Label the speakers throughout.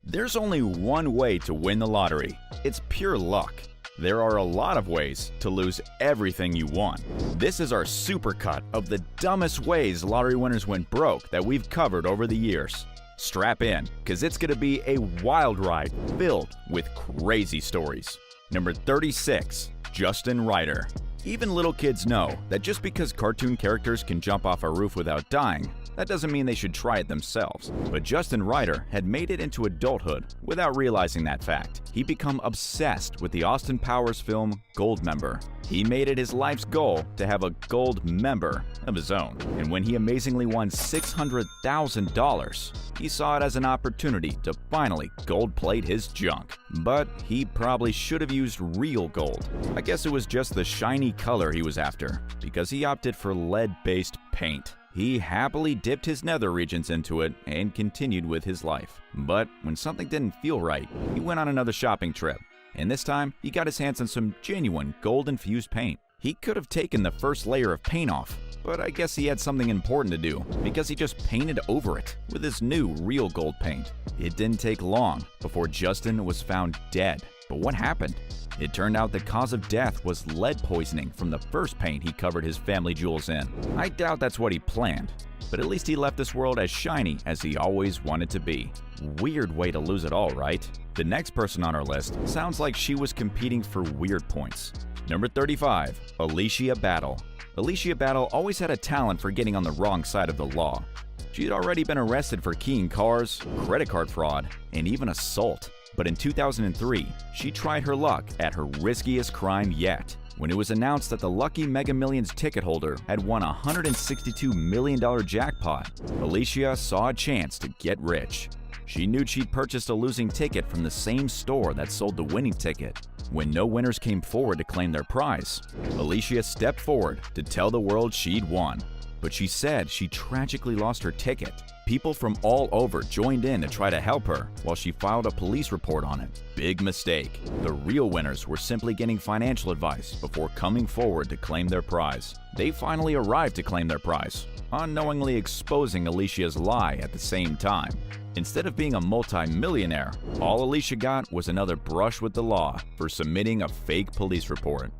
Speaker 1: There's only one way to win the lottery. It's pure luck. There are a lot of ways to lose everything you won. This is our supercut of the dumbest ways lottery winners went broke that we've covered over the years. Strap in, because it's going to be a wild ride filled with crazy stories. Number 36. Justin Ryder. Even little kids know that just because cartoon characters can jump off a roof without dying, that doesn't mean they should try it themselves. But Justin Ryder had made it into adulthood without realizing that fact. He'd become obsessed with the Austin Powers film Goldmember. He made it his life's goal to have a gold member of his own. And when he amazingly won $600,000, he saw it as an opportunity to finally gold-plate his junk. But he probably should have used real gold. I guess it was just the shiny color he was after, because he opted for lead-based paint. He happily dipped his nether regions into it and continued with his life. But when something didn't feel right, he went on another shopping trip. And this time, he got his hands on some genuine gold-infused paint. He could have taken the first layer of paint off, but I guess he had something important to do, because he just painted over it with his new real gold paint. It didn't take long before Justin was found dead. But what happened? It turned out the cause of death was lead poisoning from the first paint he covered his family jewels in. I doubt that's what he planned, but at least he left this world as shiny as he always wanted to be. Weird way to lose it all, right? The next person on our list sounds like she was competing for weird points. Number 35. Alicia Battle. Alicia Battle always had a talent for getting on the wrong side of the law. She had already been arrested for keying cars, credit card fraud, and even assault. But in 2003, she tried her luck at her riskiest crime yet, when it was announced that the lucky Mega Millions ticket holder had won a $162 million jackpot. Alicia saw a chance to get rich. She knew she'd purchased a losing ticket from the same store that sold the winning ticket. When no winners came forward to claim their prize, Alicia stepped forward to tell the world she'd won. But she said she tragically lost her ticket. People from all over joined in to try to help her while she filed a police report on it. Big mistake. The real winners were simply getting financial advice before coming forward to claim their prize. They finally arrived to claim their prize, unknowingly exposing Alicia's lie at the same time. Instead of being a multi-millionaire, all Alicia got was another brush with the law for submitting a fake police report.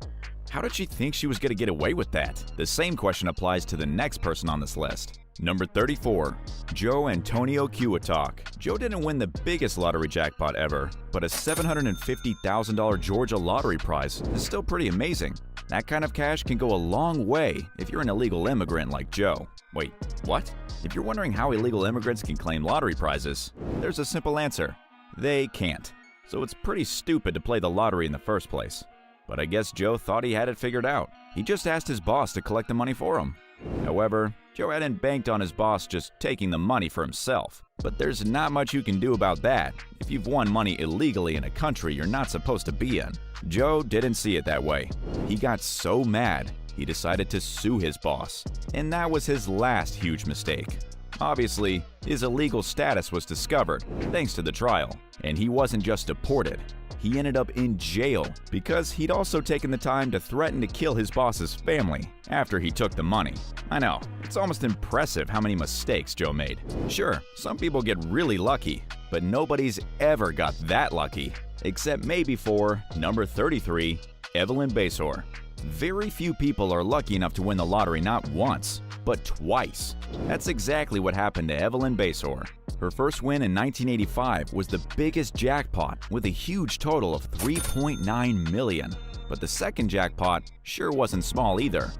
Speaker 1: How did she think she was going to get away with that? The same question applies to the next person on this list. Number 34. Joe Antonio Cuetalk. Joe didn't win the biggest lottery jackpot ever, but a $750,000 Georgia lottery prize is still pretty amazing. That kind of cash can go a long way if you're an illegal immigrant like Joe. Wait, what? If you're wondering how illegal immigrants can claim lottery prizes, there's a simple answer. They can't. So it's pretty stupid to play the lottery in the first place. But I guess Joe thought he had it figured out. He just asked his boss to collect the money for him. However, Joe hadn't banked on his boss just taking the money for himself. But there's not much you can do about that if you've won money illegally in a country you're not supposed to be in. Joe didn't see it that way. He got so mad, he decided to sue his boss. And that was his last huge mistake. Obviously, his illegal status was discovered thanks to the trial. And he wasn't just deported. He ended up in jail because he'd also taken the time to threaten to kill his boss's family after he took the money. I know, it's almost impressive how many mistakes Joe made. Sure, some people get really lucky, but nobody's ever got that lucky, except maybe for number 33, Evelyn Basor. Very few people are lucky enough to win the lottery not once, but twice. That's exactly what happened to Evelyn Basor. Her first win in 1985 was the biggest jackpot with a huge total of $3.9 million. But the second jackpot sure wasn't small either.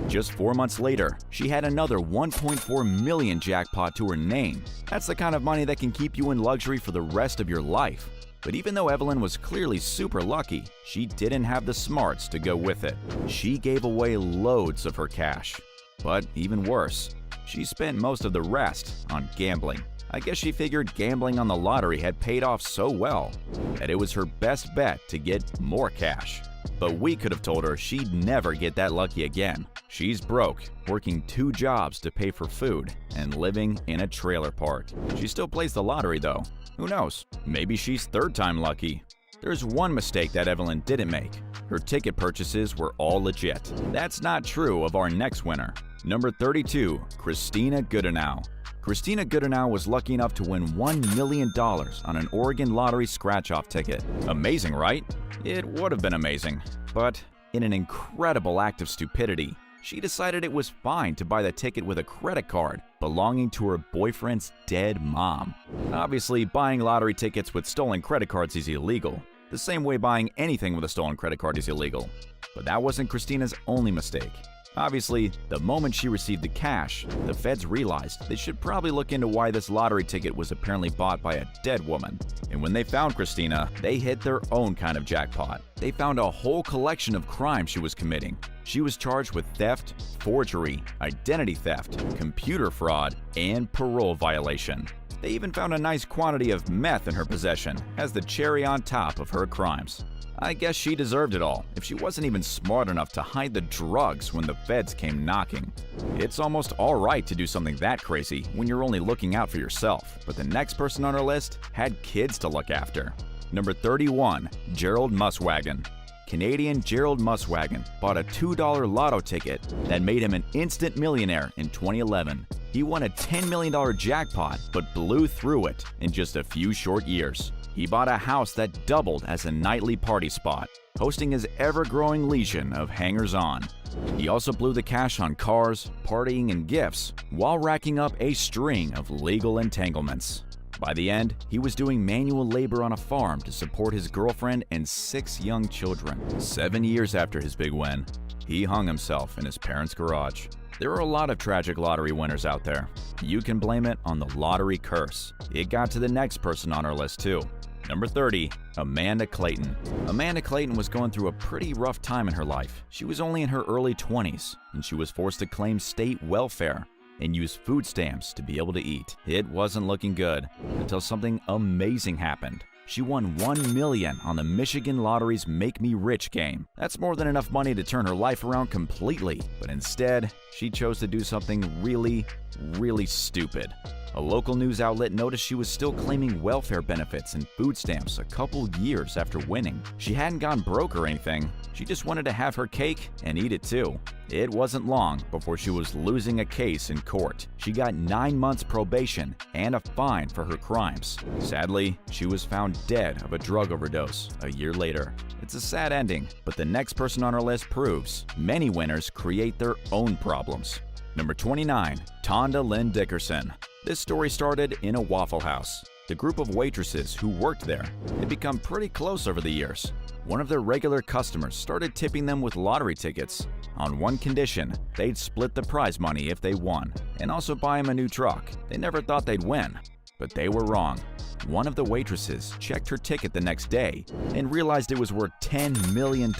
Speaker 1: Just 4 months later, she had another $1.4 million jackpot to her name. That's the kind of money that can keep you in luxury for the rest of your life. But even though Evelyn was clearly super lucky, she didn't have the smarts to go with it. She gave away loads of her cash. But even worse, she spent most of the rest on gambling. I guess she figured gambling on the lottery had paid off so well that it was her best bet to get more cash. But we could have told her she'd never get that lucky again. She's broke, working 2 jobs to pay for food, and living in a trailer park. She still plays the lottery though. Who knows? Maybe she's third time lucky. There's one mistake that Evelyn didn't make. Her ticket purchases were all legit. That's not true of our next winner. Number 32. Christina Goodenow. Christina Goodenow was lucky enough to win $1 million on an Oregon lottery scratch-off ticket. Amazing, right? It would have been amazing, but in an incredible act of stupidity, she decided it was fine to buy the ticket with a credit card belonging to her boyfriend's dead mom. Obviously, buying lottery tickets with stolen credit cards is illegal, the same way buying anything with a stolen credit card is illegal. But that wasn't Christina's only mistake. Obviously, the moment she received the cash, the feds realized they should probably look into why this lottery ticket was apparently bought by a dead woman. And when they found Christina, they hit their own kind of jackpot. They found a whole collection of crimes she was committing. She was charged with theft, forgery, identity theft, computer fraud, and parole violation. They even found a nice quantity of meth in her possession as the cherry on top of her crimes. I guess she deserved it all if she wasn't even smart enough to hide the drugs when the feds came knocking. It's almost alright to do something that crazy when you're only looking out for yourself, but the next person on our list had kids to look after. Number 31. Gerald Muswagon. Canadian Gerald Muswagon bought a $2 lotto ticket that made him an instant millionaire in 2011. He won a $10 million jackpot but blew through it in just a few short years. He bought a house that doubled as a nightly party spot, hosting his ever-growing legion of hangers-on. He also blew the cash on cars, partying, and gifts, while racking up a string of legal entanglements. By the end, he was doing manual labor on a farm to support his girlfriend and 6 young children. 7 years after his big win, he hung himself in his parents' garage. There are a lot of tragic lottery winners out there. You can blame it on the lottery curse. It got to the next person on our list too. Number 30. Amanda Clayton. Amanda Clayton was going through a pretty rough time in her life. She was only in her early 20s, and she was forced to claim state welfare and use food stamps to be able to eat. It wasn't looking good until something amazing happened. She won $1 million on the Michigan Lottery's Make Me Rich game. That's more than enough money to turn her life around completely, but instead, she chose to do something really stupid. A local news outlet noticed she was still claiming welfare benefits and food stamps a couple years after winning. She hadn't gone broke or anything, she just wanted to have her cake and eat it too. It wasn't long before she was losing a case in court. She got 9 months probation and a fine for her crimes. Sadly, she was found dead of a drug overdose a year later. It's a sad ending, but the next person on our list proves many winners create their own problems. Number 29. Tonda Lynn Dickerson. This story started in a Waffle House. The group of waitresses who worked there had become pretty close over the years. One of their regular customers started tipping them with lottery tickets. On one condition, they'd split the prize money if they won, and also buy him a new truck. They never thought they'd win, but they were wrong. One of the waitresses checked her ticket the next day and realized it was worth $10 million.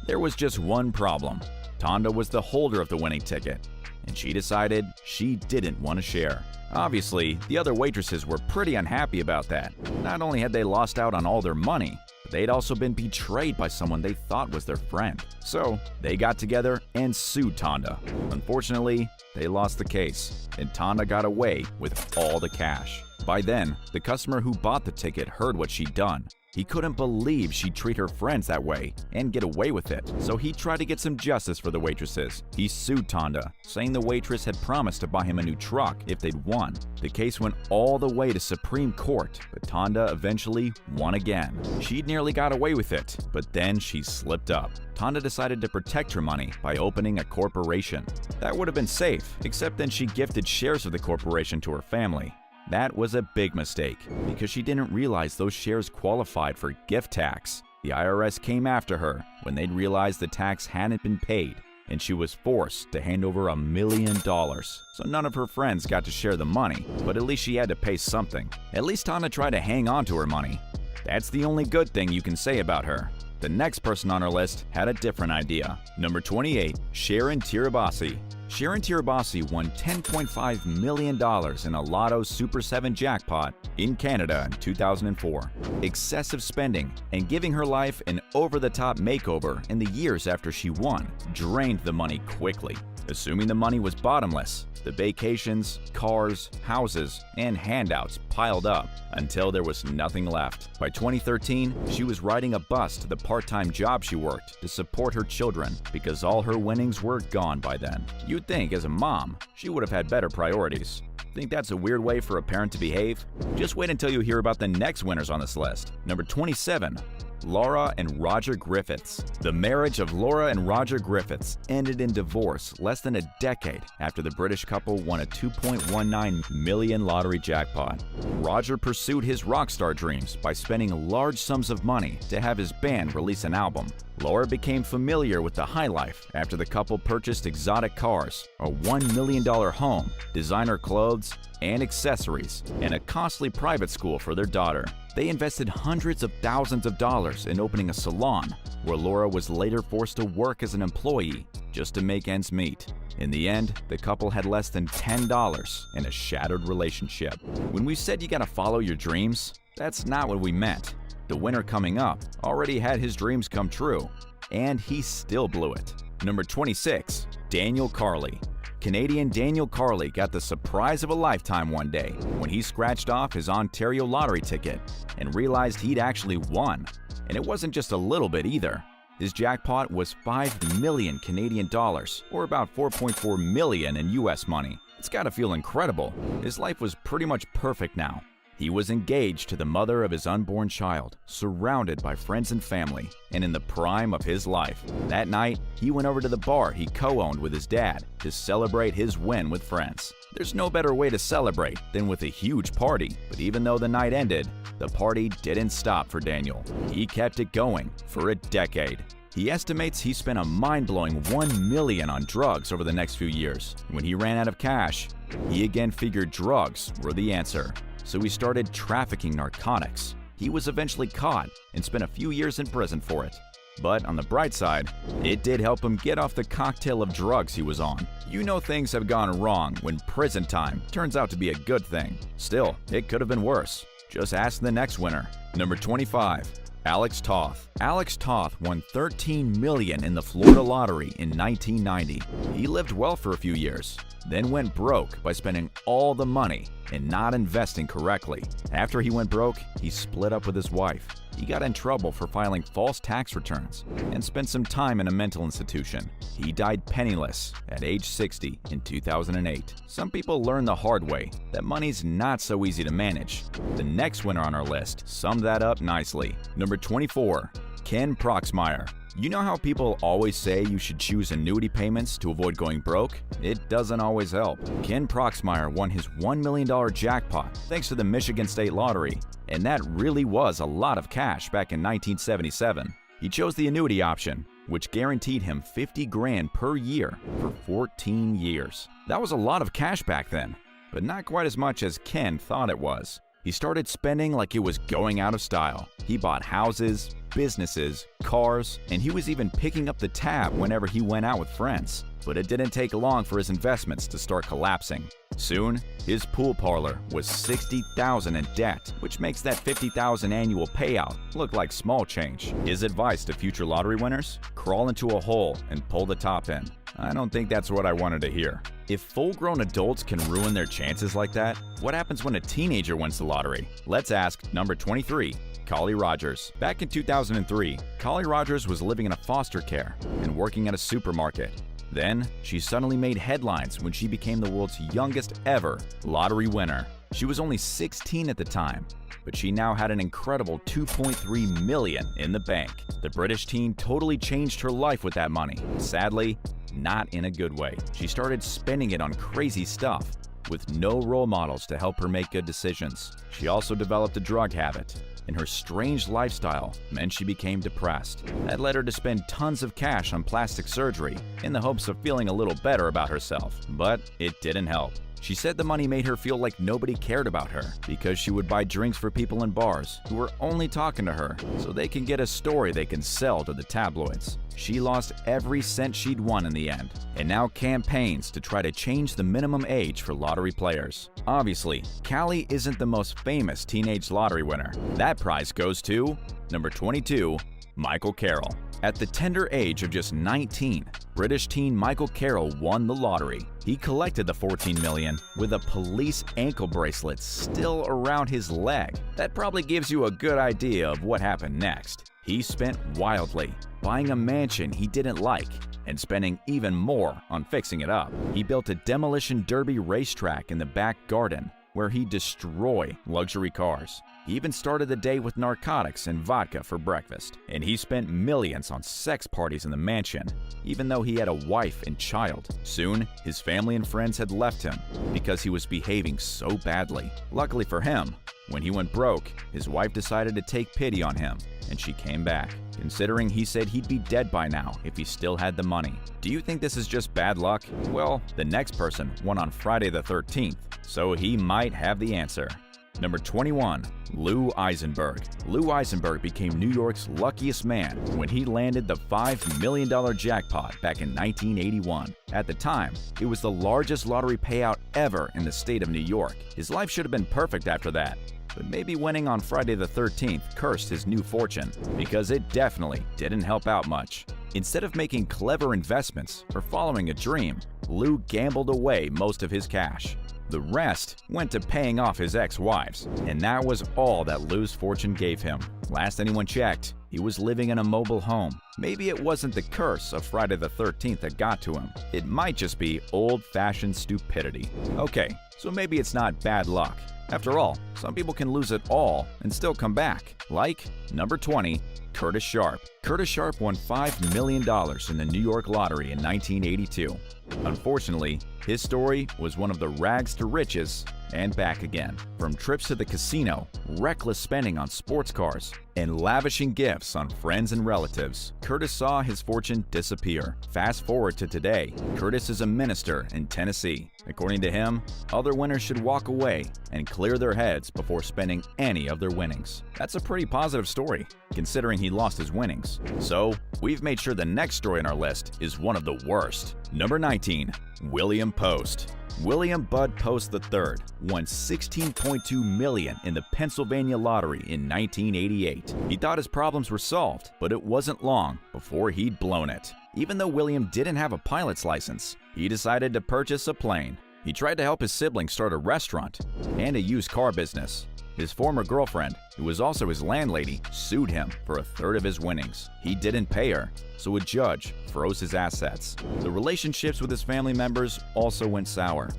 Speaker 1: There was just one problem. Tonda was the holder of the winning ticket, and she decided she didn't want to share. Obviously, the other waitresses were pretty unhappy about that. Not only had they lost out on all their money, but they'd also been betrayed by someone they thought was their friend. So, they got together and sued Tonda. Unfortunately, they lost the case, and Tonda got away with all the cash. By then, the customer who bought the ticket heard what she'd done. He couldn't believe she'd treat her friends that way and get away with it, so he tried to get some justice for the waitresses. He sued Tonda, saying the waitress had promised to buy him a new truck if they'd won. The case went all the way to Supreme Court, but Tonda eventually won again. She'd nearly got away with it, but then she slipped up. Tonda decided to protect her money by opening a corporation. That would have been safe, except then she gifted shares of the corporation to her family. That was a big mistake, because she didn't realize those shares qualified for gift tax. The IRS came after her when they'd realized the tax hadn't been paid, and she was forced to hand over $1 million. So none of her friends got to share the money, but at least she had to pay something. At least Tonda tried to hang on to her money. That's the only good thing you can say about her. The next person on our list had a different idea. Number 28. Sharon Tirabassi. Sharon Tirabassi won $10.5 million in a Lotto Super 7 jackpot in Canada in 2004. Excessive spending and giving her life an over-the-top makeover in the years after she won drained the money quickly. assuming the money was bottomless. The vacations, cars, houses, and handouts piled up until there was nothing left. By 2013, she was riding a bus to the part-time job she worked to support her children because all her winnings were gone by then. You'd think, as a mom, she would have had better priorities. Think that's a weird way for a parent to behave? Just wait until you hear about the next winners on this list. Number 27. Laura and Roger Griffiths. The marriage of Laura and Roger Griffiths ended in divorce less than a decade after the British couple won a $2.19 million lottery jackpot. Roger pursued his rock star dreams by spending large sums of money to have his band release an album. Laura became familiar with the high life after the couple purchased exotic cars, a $1 million home, designer clothes and accessories, and a costly private school for their daughter. They invested hundreds of thousands of dollars in opening a salon, where Laura was later forced to work as an employee just to make ends meet. In the end, the couple had less than $10 in a shattered relationship. When we said you gotta follow your dreams, that's not what we meant. The winner coming up already had his dreams come true, and he still blew it. Number 26. Daniel Carley. Canadian Daniel Carley got the surprise of a lifetime one day when he scratched off his Ontario lottery ticket and realized he'd actually won. And it wasn't just a little bit either. His jackpot was 5 million Canadian dollars, or about 4.4 million in US money. It's gotta feel incredible. His life was pretty much perfect now. He was engaged to the mother of his unborn child, surrounded by friends and family, and in the prime of his life. That night, he went over to the bar he co-owned with his dad to celebrate his win with friends. There's no better way to celebrate than with a huge party, but even though the night ended, the party didn't stop for Daniel. He kept it going for a decade. He estimates he spent a mind-blowing $1 million on drugs over the next few years. When he ran out of cash, he again figured drugs were the answer. So he started trafficking narcotics. He was eventually caught and spent a few years in prison for it. But on the bright side, it did help him get off the cocktail of drugs he was on. You know things have gone wrong when prison time turns out to be a good thing. Still, it could have been worse. Just ask the next winner. Number 25. Alex Toth. Alex Toth won $13 million in the Florida lottery in 1990. He lived well for a few years, then went broke by spending all the money and not investing correctly. After he went broke, he split up with his wife. He got in trouble for filing false tax returns and spent some time in a mental institution. He died penniless at age 60 in 2008. Some people learn the hard way that money's not so easy to manage. The next winner on our list summed that up nicely. Number 24. Ken Proxmire. You know how people always say you should choose annuity payments to avoid going broke? It doesn't always help. Ken Proxmire won his $1 million jackpot thanks to the Michigan State Lottery, and that really was a lot of cash back in 1977. He chose the annuity option, which guaranteed him $50,000 per year for 14 years. That was a lot of cash back then, but not quite as much as Ken thought it was. He started spending like it was going out of style. He bought houses, businesses, cars, and he was even picking up the tab whenever he went out with friends. But it didn't take long for his investments to start collapsing. Soon, his pool parlor was $60,000 in debt, which makes that $50,000 annual payout look like small change. His advice to future lottery winners? Crawl into a hole and pull the top in. I don't think that's what I wanted to hear. If full-grown adults can ruin their chances like that, what happens when a teenager wins the lottery? Let's ask number 23, Collie Rogers. Back in 2003, Collie Rogers was living in a foster care and working at a supermarket. Then, she suddenly made headlines when she became the world's youngest ever lottery winner. She was only 16 at the time, but she now had an incredible $2.3 million in the bank. The British teen totally changed her life with that money. Sadly, not in a good way. She started spending it on crazy stuff, with no role models to help her make good decisions. She also developed a drug habit, and her strange lifestyle meant she became depressed. That led her to spend tons of cash on plastic surgery in the hopes of feeling a little better about herself, but it didn't help. She said the money made her feel like nobody cared about her because she would buy drinks for people in bars who were only talking to her so they can get a story they can sell to the tabloids. She lost every cent she'd won in the end, and now campaigns to try to change the minimum age for lottery players. Obviously, Callie isn't the most famous teenage lottery winner. That prize goes to number 22, Michael Carroll. At the tender age of just 19, British teen Michael Carroll won the lottery. He collected the $14 million with a police ankle bracelet still around his leg. That probably gives you a good idea of what happened next. He spent wildly, buying a mansion he didn't like and spending even more on fixing it up. He built a demolition derby racetrack in the back garden where he'd destroy luxury cars. He even started the day with narcotics and vodka for breakfast. And he spent millions on sex parties in the mansion, even though he had a wife and child. Soon, his family and friends had left him because he was behaving so badly. Luckily for him, when he went broke, his wife decided to take pity on him, and she came back, considering he said he'd be dead by now if he still had the money. Do you think this is just bad luck? Well, the next person won on Friday the 13th, so he might have the answer. Number 21. Lou Eisenberg. Lou Eisenberg became New York's luckiest man when he landed the $5 million jackpot back in 1981. At the time, it was the largest lottery payout ever in the state of New York. His life should have been perfect after that, but maybe winning on Friday the 13th cursed his new fortune, because it definitely didn't help out much. Instead of making clever investments or following a dream, Lou gambled away most of his cash. The rest went to paying off his ex-wives, and that was all that Lou's fortune gave him. Last anyone checked, he was living in a mobile home. Maybe it wasn't the curse of Friday the 13th that got to him. It might just be old-fashioned stupidity. Okay, so maybe it's not bad luck. After all, some people can lose it all and still come back. Like number 20, Curtis Sharp. Curtis Sharp won $5 million in the New York lottery in 1982. Unfortunately, his story was one of the rags to riches and back again. From trips to the casino, reckless spending on sports cars, and lavishing gifts on friends and relatives, Curtis saw his fortune disappear. Fast forward to today, Curtis is a minister in Tennessee. According to him, other winners should walk away and clear their heads before spending any of their winnings. That's a pretty positive story, considering he lost his winnings. So, we've made sure the next story on our list is one of the worst. Number 19. William Post. William Bud Post III won $16.2 million in the Pennsylvania lottery in 1988. He thought his problems were solved, but it wasn't long before he'd blown it. Even though William didn't have a pilot's license, he decided to purchase a plane. He tried to help his siblings start a restaurant and a used car business. His former girlfriend, who was also his landlady, sued him for a third of his winnings. He didn't pay her, so a judge froze his assets. The relationships with his family members also went sour.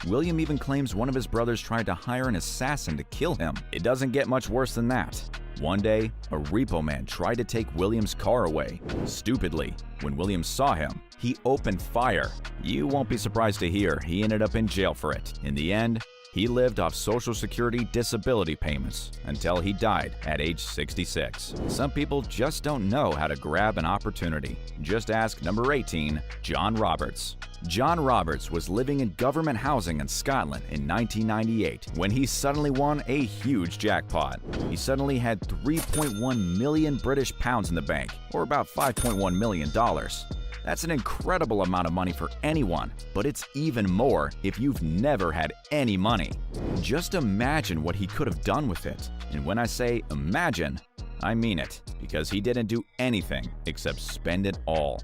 Speaker 1: William even claims one of his brothers tried to hire an assassin to kill him. It doesn't get much worse than that. One day, a repo man tried to take William's car away. Stupidly, when William saw him, he opened fire. You won't be surprised to hear he ended up in jail for it. In the end, he lived off Social Security disability payments until he died at age 66. Some people just don't know how to grab an opportunity. Just ask number 18, John Roberts. John Roberts was living in government housing in Scotland in 1998 when he suddenly won a huge jackpot. He suddenly had 3.1 million British pounds in the bank, or about $5.1 million. That's an incredible amount of money for anyone, but it's even more if you've never had any money. Just imagine what he could have done with it. And when I say imagine, I mean it, because he didn't do anything except spend it all.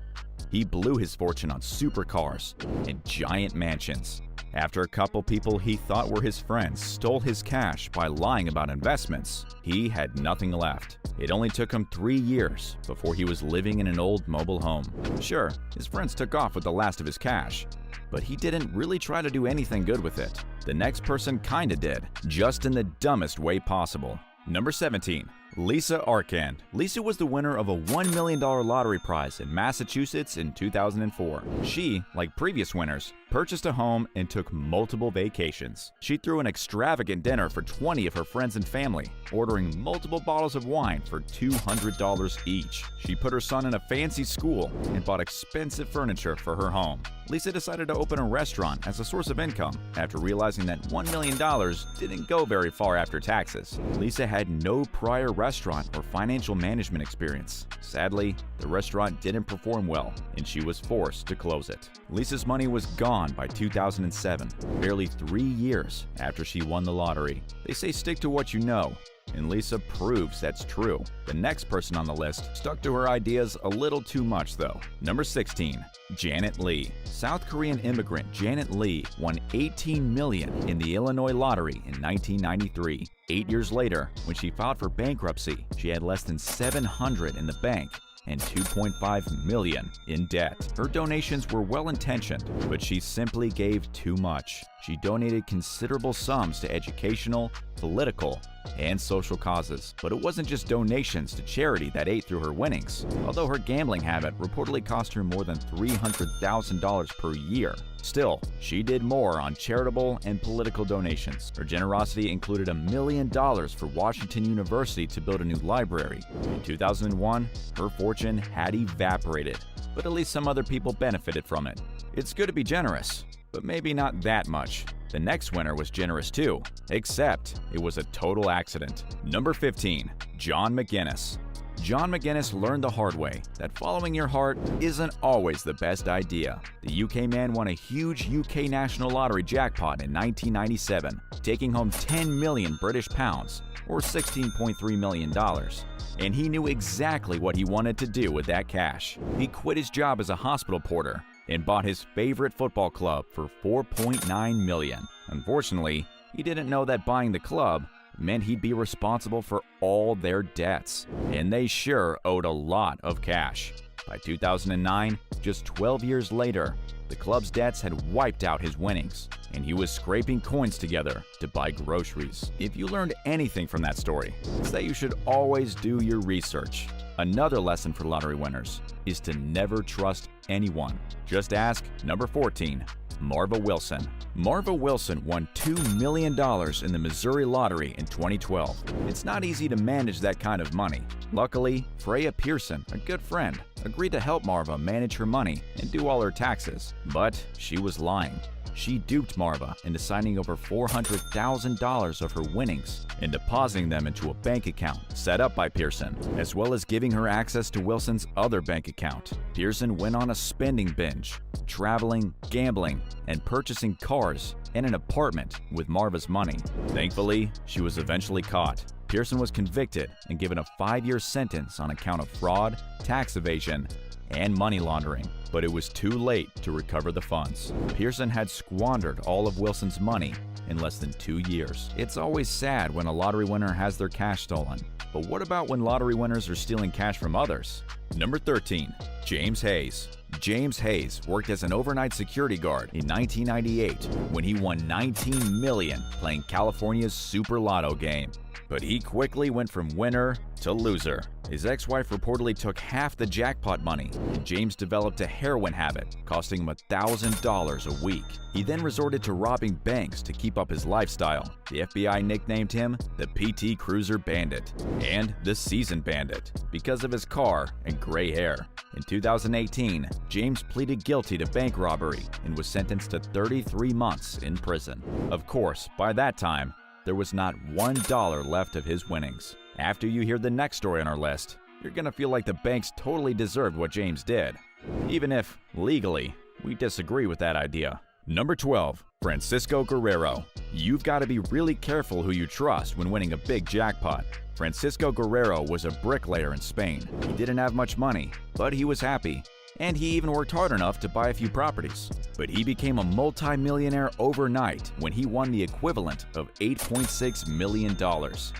Speaker 1: He blew his fortune on supercars and giant mansions. After a couple people he thought were his friends stole his cash by lying about investments, he had nothing left. It only took him 3 years before he was living in an old mobile home. Sure, his friends took off with the last of his cash, but he didn't really try to do anything good with it. The next person kinda did, just in the dumbest way possible. Number 17. Lisa Arcand. Lisa was the winner of a $1 million lottery prize in Massachusetts in 2004. She, like previous winners, purchased a home and took multiple vacations. She threw an extravagant dinner for 20 of her friends and family, ordering multiple bottles of wine for $200 each. She put her son in a fancy school and bought expensive furniture for her home. Lisa decided to open a restaurant as a source of income after realizing that $1 million didn't go very far after taxes. Lisa had no prior restaurant or financial management experience. Sadly, the restaurant didn't perform well, and she was forced to close it. Lisa's money was gone by 2007, barely 3 years after she won the lottery. They say stick to what you know, and Lisa proves that's true. The next person on the list stuck to her ideas a little too much though. Number 16. Janet Lee. South Korean immigrant Janet Lee won $18 million in the Illinois lottery in 1993. 8 years later, when she filed for bankruptcy, she had less than $700 in the bank and $2.5 million in debt. Her donations were well-intentioned, but she simply gave too much. She donated considerable sums to educational, political, and social causes. But it wasn't just donations to charity that ate through her winnings, although her gambling habit reportedly cost her more than $300,000 per year. Still, she did more on charitable and political donations. Her generosity included $1 million for Washington University to build a new library. In 2001, her fortune had evaporated, but at least some other people benefited from it. It's good to be generous, but maybe not that much. The next winner was generous too, except it was a total accident. Number 15. John McGinnis. John McGinnis learned the hard way that following your heart isn't always the best idea. The UK man won a huge UK National Lottery jackpot in 1997, taking home 10 million British pounds, or $16.3 million. And he knew exactly what he wanted to do with that cash. He quit his job as a hospital porter and bought his favorite football club for $4.9 million. Unfortunately, he didn't know that buying the club meant he'd be responsible for all their debts, and they sure owed a lot of cash. By 2009, just 12 years later, the club's debts had wiped out his winnings, and he was scraping coins together to buy groceries. If you learned anything from that story, it's that you should always do your research. Another lesson for lottery winners is to never trust anyone. Just ask number 14, Marva Wilson. Marva Wilson won $2 million in the Missouri lottery in 2012. It's not easy to manage that kind of money. Luckily, Freya Pearson, a good friend, agreed to help Marva manage her money and do all her taxes. But she was lying. She duped Marva into signing over $400,000 of her winnings and depositing them into a bank account set up by Pearson, as well as giving her access to Wilson's other bank account. Pearson went on a spending binge, traveling, gambling, and purchasing cars and an apartment with Marva's money. Thankfully, she was eventually caught. Pearson was convicted and given a 5-year sentence on account of fraud, tax evasion, and money laundering, but it was too late to recover the funds. Pearson had squandered all of Wilson's money in less than 2 years. It's always sad when a lottery winner has their cash stolen, but what about when lottery winners are stealing cash from others? Number 13. James Hayes. James Hayes worked as an overnight security guard in 1998 when he won $19 million playing California's Super Lotto game. But he quickly went from winner to loser. His ex-wife reportedly took half the jackpot money, and James developed a heroin habit, costing him $1,000 a week. He then resorted to robbing banks to keep up his lifestyle. The FBI nicknamed him the PT Cruiser Bandit and the Seasoned Bandit because of his car and gray hair. In 2018, James pleaded guilty to bank robbery and was sentenced to 33 months in prison. Of course, by that time, there was not $1 left of his winnings. After you hear the next story on our list, you're gonna feel like the banks totally deserved what James did, even if, legally, we disagree with that idea. Number 12. Francisco Guerrero. You've got to be really careful who you trust when winning a big jackpot. Francisco Guerrero was a bricklayer in Spain. He didn't have much money, but he was happy. And he even worked hard enough to buy a few properties. But he became a multi-millionaire overnight when he won the equivalent of $8.6 million.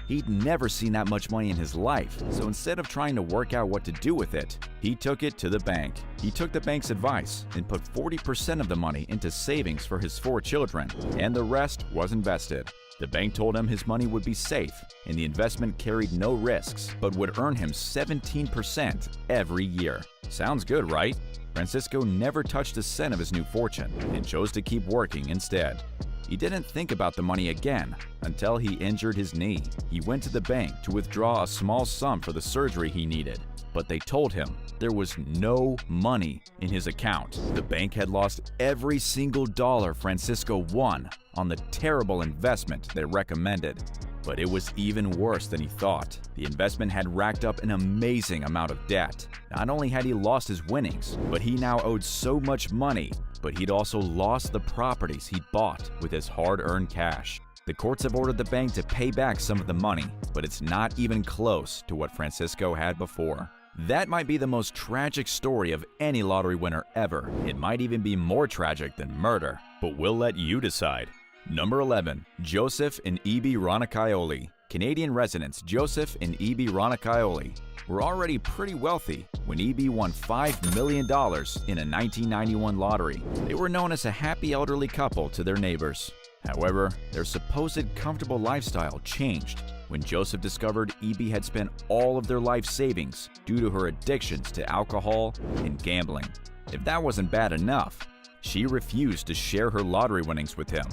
Speaker 1: He'd never seen that much money in his life, so instead of trying to work out what to do with it, he took it to the bank. He took the bank's advice and put 40% of the money into savings for his 4 children, and the rest was invested. The bank told him his money would be safe, and the investment carried no risks, but would earn him 17% every year. Sounds good, right? Francisco never touched a cent of his new fortune and chose to keep working instead. He didn't think about the money again until he injured his knee. He went to the bank to withdraw a small sum for the surgery he needed, but they told him there was no money in his account. The bank had lost every single dollar Francisco won on the terrible investment they recommended. But it was even worse than he thought. The investment had racked up an amazing amount of debt. Not only had he lost his winnings, but he now owed so much money, but he'd also lost the properties he bought with his hard-earned cash. The courts have ordered the bank to pay back some of the money, but it's not even close to what Francisco had before. That might be the most tragic story of any lottery winner ever. It might even be more tragic than murder, but we'll let you decide. Number 11. Joseph and E.B. Ronicaioli. Canadian residents Joseph and E.B. Ronicaioli were already pretty wealthy when E.B. won $5 million in a 1991 lottery. They were known as a happy elderly couple to their neighbors. However, their supposed comfortable lifestyle changed when Joseph discovered E.B. had spent all of their life savings due to her addictions to alcohol and gambling. If that wasn't bad enough, she refused to share her lottery winnings with him.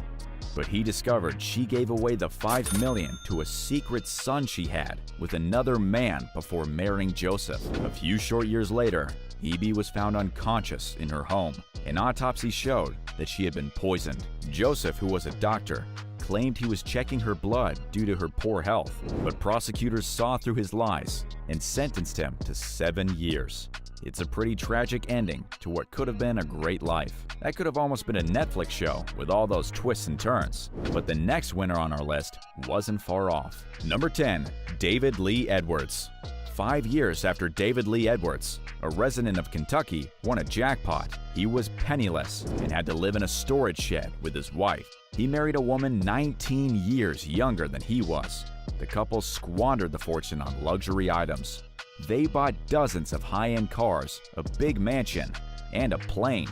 Speaker 1: But he discovered she gave away the $5 million to a secret son she had with another man before marrying Joseph. A few short years later, E.B. was found unconscious in her home. An autopsy showed that she had been poisoned. Joseph, who was a doctor, claimed he was checking her blood due to her poor health, but prosecutors saw through his lies and sentenced him to 7 years. It's a pretty tragic ending to what could have been a great life. That could have almost been a Netflix show with all those twists and turns. But the next winner on our list wasn't far off. Number 10. David Lee Edwards. 5 years after David Lee Edwards, a resident of Kentucky, won a jackpot, he was penniless and had to live in a storage shed with his wife. He married a woman 19 years younger than he was. The couple squandered the fortune on luxury items. They bought dozens of high-end cars, a big mansion, and a plane.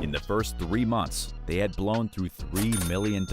Speaker 1: In the first 3 months, they had blown through $3 million.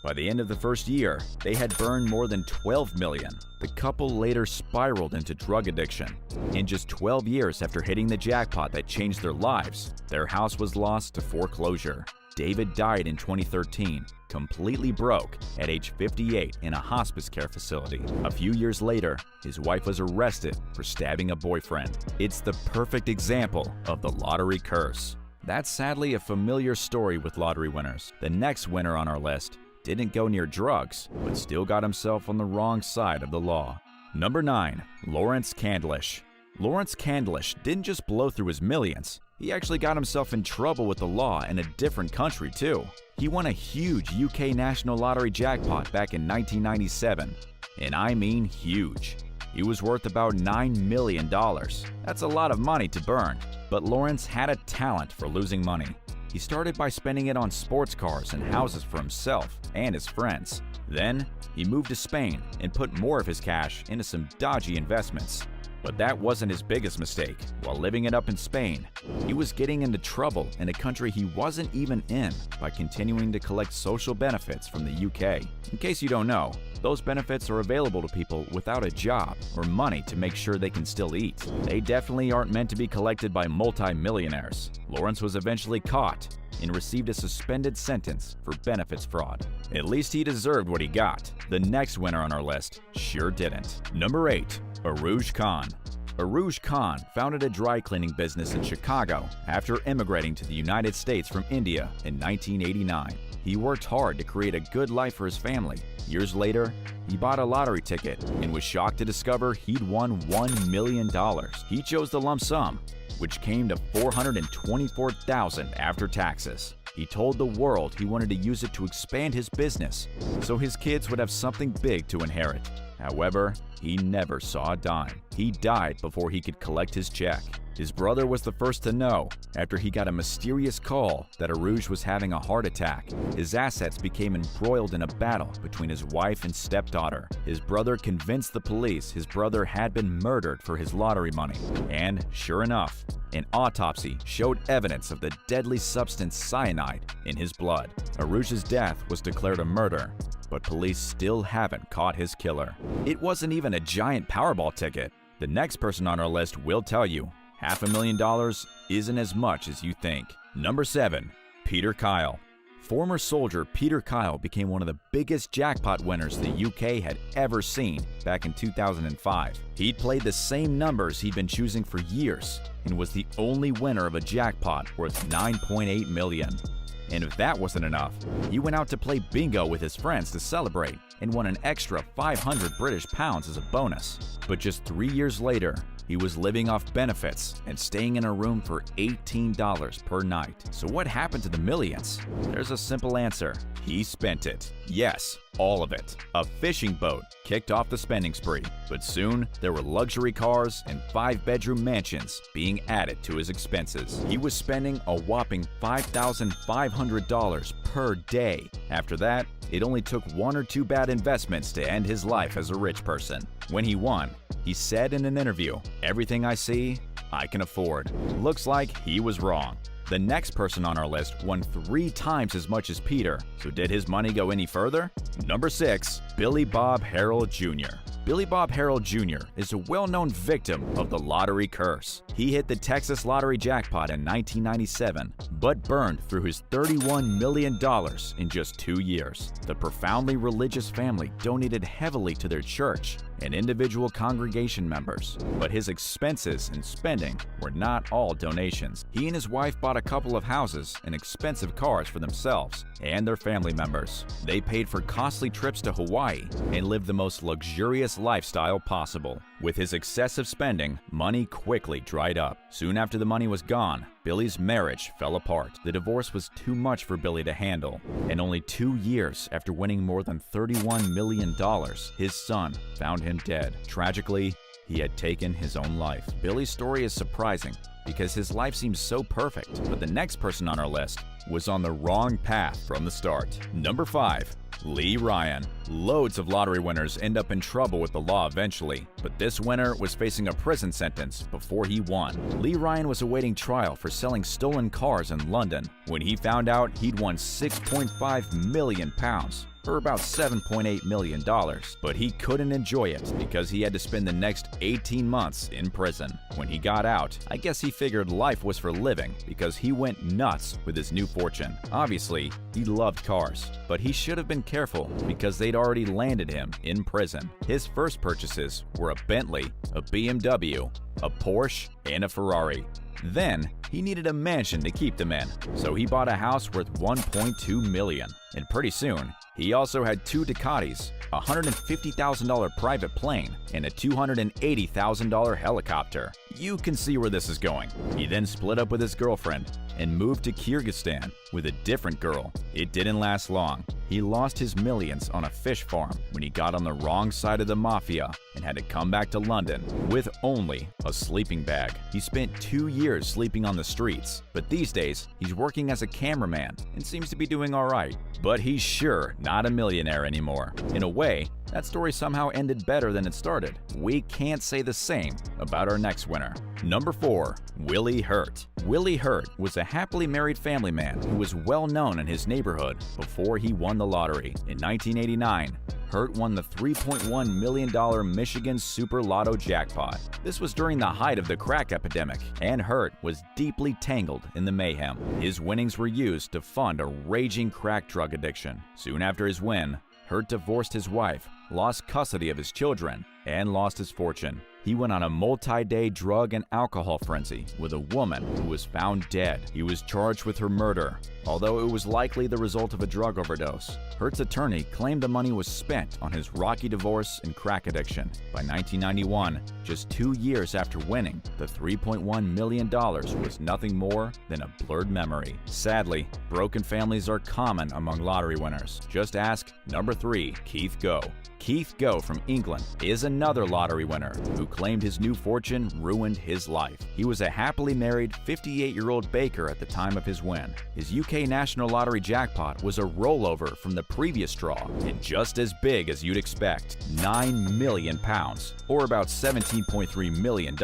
Speaker 1: By the end of the first year, they had burned more than $12 million. The couple later spiraled into drug addiction. In just 12 years after hitting the jackpot that changed their lives, their house was lost to foreclosure. David died in 2013, completely broke at age 58 in a hospice care facility. A few years later, his wife was arrested for stabbing a boyfriend. It's the perfect example of the lottery curse. That's sadly a familiar story with lottery winners. The next winner on our list didn't go near drugs, but still got himself on the wrong side of the law. Number 9. Lawrence Candlish. Lawrence Candlish didn't just blow through his millions. He actually got himself in trouble with the law in a different country too. He won a huge UK National Lottery jackpot back in 1997. And I mean huge. He was worth about $9 million. That's a lot of money to burn. But Lawrence had a talent for losing money. He started by spending it on sports cars and houses for himself and his friends. Then, he moved to Spain and put more of his cash into some dodgy investments. But that wasn't his biggest mistake. While living it up in Spain, he was getting into trouble in a country he wasn't even in by continuing to collect social benefits from the UK. In case you don't know, those benefits are available to people without a job or money to make sure they can still eat. They definitely aren't meant to be collected by multi-millionaires. Lawrence was eventually caught and received a suspended sentence for benefits fraud. At least he deserved what he got. The next winner on our list sure didn't. Number 8. Aruj Khan. Aruj Khan founded a dry cleaning business in Chicago after immigrating to the United States from India in 1989. He worked hard to create a good life for his family. Years later, he bought a lottery ticket and was shocked to discover he'd won $1 million. He chose the lump sum, which came to $424,000 after taxes. He told the world he wanted to use it to expand his business so his kids would have something big to inherit. However, he never saw a dime. He died before he could collect his check. His brother was the first to know after he got a mysterious call that Aruj was having a heart attack. His assets became embroiled in a battle between his wife and stepdaughter. His brother convinced the police his brother had been murdered for his lottery money. And sure enough, an autopsy showed evidence of the deadly substance cyanide in his blood. Aruj's death was declared a murder, but police still haven't caught his killer. It wasn't even a giant Powerball ticket. The next person on our list will tell you $500,000 isn't as much as you think. Number 7. Peter Kyle. Former soldier Peter Kyle became one of the biggest jackpot winners the UK had ever seen back in 2005. He'd played the same numbers he'd been choosing for years and was the only winner of a jackpot worth $9.8 million. And if that wasn't enough, he went out to play bingo with his friends to celebrate and won an extra 500 British pounds as a bonus. But just 3 years later, he was living off benefits and staying in a room for $18 per night. So what happened to the millions? There's a simple answer. He spent it. Yes, all of it. A fishing boat kicked off the spending spree, but soon there were luxury cars and 5-bedroom mansions being added to his expenses. He was spending a whopping $5,500 per day. After that, it only took 1 or 2 bad investments to end his life as a rich person. When he won, he said in an interview, "Everything I see, I can afford." Looks like he was wrong. The next person on our list won 3 times as much as Peter, so did his money go any further? Number 6, Billy Bob Harrell Jr. Billy Bob Harrell Jr. is a well-known victim of the lottery curse. He hit the Texas lottery jackpot in 1997, but burned through his $31 million in just 2 years. The profoundly religious family donated heavily to their church and individual congregation members, but his expenses and spending were not all donations. He and his wife bought a couple of houses and expensive cars for themselves and their family members. They paid for costly trips to Hawaii and lived the most luxurious lifestyle possible. With his excessive spending, money quickly dried up. Soon after the money was gone, Billy's marriage fell apart. The divorce was too much for Billy to handle, and only 2 years after winning more than $31 million, his son found him dead. Tragically, he had taken his own life. Billy's story is surprising because his life seems so perfect, but the next person on our list was on the wrong path from the start. Number 5. Lee Ryan. Loads of lottery winners end up in trouble with the law eventually, but this winner was facing a prison sentence before he won. Lee Ryan was awaiting trial for selling stolen cars in London when he found out he'd won £6.5 million, or about $7.8 million, but he couldn't enjoy it because he had to spend the next 18 months in prison. When he got out, I guess he figured life was for living because he went nuts with his new fortune. Obviously, he loved cars, but he should have been careful because they'd already landed him in prison. His first purchases were a Bentley, a BMW, a Porsche, and a Ferrari. Then, he needed a mansion to keep them in, so he bought a house worth $1.2 million. And pretty soon, he also had 2 Ducatis, a $150,000 private plane, and a $280,000 helicopter. You can see where this is going. He then split up with his girlfriend and moved to Kyrgyzstan with a different girl. It didn't last long. He lost his millions on a fish farm when he got on the wrong side of the mafia and had to come back to London with only a sleeping bag. He spent 2 years sleeping on the streets, but these days he's working as a cameraman and seems to be doing all right. But he's sure not a millionaire anymore. In a way, that story somehow ended better than it started. We can't say the same about our next winner. Number 4. Willie Hurt. Willie Hurt was a happily married family man who was well known in his neighborhood before he won the lottery. In 1989, Hurt won the $3.1 million Michigan Super Lotto jackpot. This was during the height of the crack epidemic, and Hurt was deeply tangled in the mayhem. His winnings were used to fund a raging crack drug addiction. Soon after his win, Hurt divorced his wife, lost custody of his children, and lost his fortune. He went on a multi-day drug and alcohol frenzy with a woman who was found dead. He was charged with her murder, although it was likely the result of a drug overdose. Hurt's attorney claimed the money was spent on his rocky divorce and crack addiction. By 1991, just 2 years after winning, the $3.1 million was nothing more than a blurred memory. Sadly, broken families are common among lottery winners. Just ask number 3, Keith Goh. Keith Goh from England is another lottery winner who claimed his new fortune ruined his life. He was a happily married 58-year-old baker at the time of his win. His UK National Lottery jackpot was a rollover from the previous draw and just as big as you'd expect, £9 million, or about $17.3 million.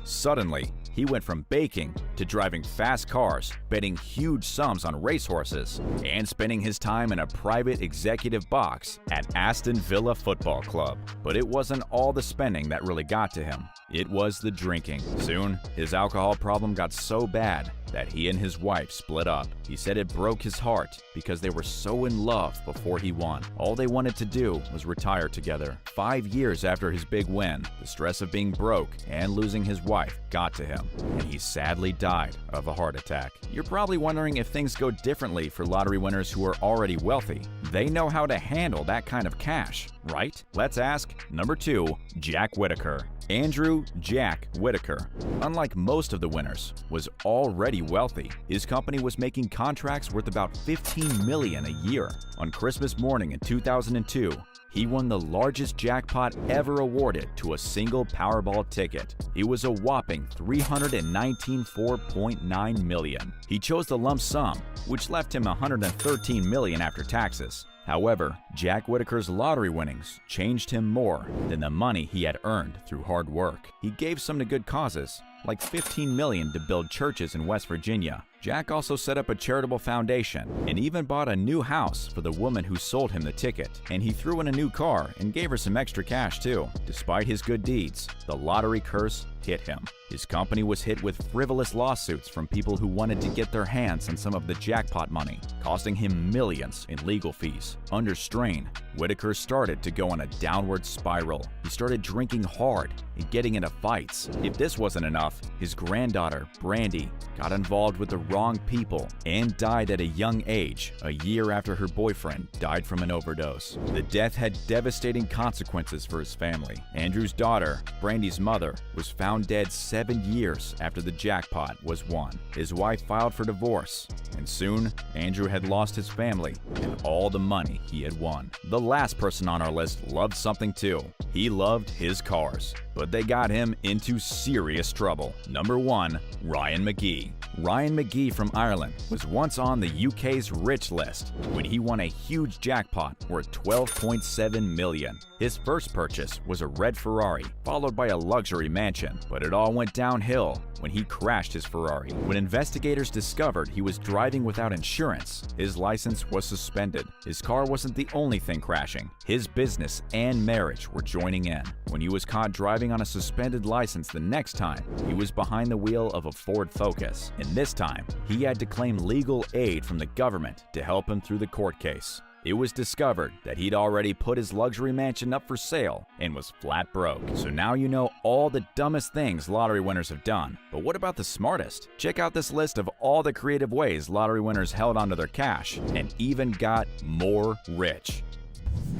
Speaker 1: Suddenly, he went from baking to driving fast cars, betting huge sums on racehorses, and spending his time in a private executive box at Aston Villa Football Club. But it wasn't all the spending that really got to him. It was the drinking. Soon, his alcohol problem got so bad that he and his wife split up. He said it broke his heart because they were so in love before he won. All they wanted to do was retire together. 5 years after his big win, the stress of being broke and losing his wife got to him, and he sadly died of a heart attack. You're probably wondering if things go differently for lottery winners who are already wealthy. They know how to handle that kind of cash, right? Let's ask number 2, Jack Whitaker. Andrew "Jack" Whitaker, unlike most of the winners, was already wealthy. His company was making contracts worth about $15 million a year. On Christmas morning in 2002, he won the largest jackpot ever awarded to a single Powerball ticket. It was a whopping $319.9 million. He chose the lump sum, which left him $113 million after taxes. However, Jack Whitaker's lottery winnings changed him more than the money he had earned through hard work. He gave some to good causes, like $15 million to build churches in West Virginia. Jack also set up a charitable foundation and even bought a new house for the woman who sold him the ticket. And he threw in a new car and gave her some extra cash too. Despite his good deeds, the lottery curse hit him. His company was hit with frivolous lawsuits from people who wanted to get their hands on some of the jackpot money, costing him millions in legal fees. Under strain, Whitaker started to go on a downward spiral. He started drinking hard and getting into fights. If this wasn't enough, his granddaughter, Brandy, got involved with the wrong people and died at a young age, a year after her boyfriend died from an overdose. The death had devastating consequences for his family. Andrew's daughter, Brandy's mother, was found dead 7 years after the jackpot was won. His wife filed for divorce, and soon Andrew had lost his family and all the money he had won. The last person on our list loved something too. He loved his cars, but they got him into serious trouble. Number 1, Ryan McGee. Ryan McGee from Ireland was once on the UK's rich list when he won a huge jackpot worth $12.7 million. His first purchase was a red Ferrari, followed by a luxury mansion, but it all went downhill when he crashed his Ferrari. When investigators discovered he was driving without insurance, his license was suspended. His car wasn't the only thing crashing. His business and marriage were joining in. When he was caught driving on a suspended license the next time, he was behind the wheel of a Ford Focus, and this time, he had to claim legal aid from the government to help him through the court case. It was discovered that he'd already put his luxury mansion up for sale and was flat broke. So now you know all the dumbest things lottery winners have done. But what about the smartest? Check out this list of all the creative ways lottery winners held onto their cash and even got more rich.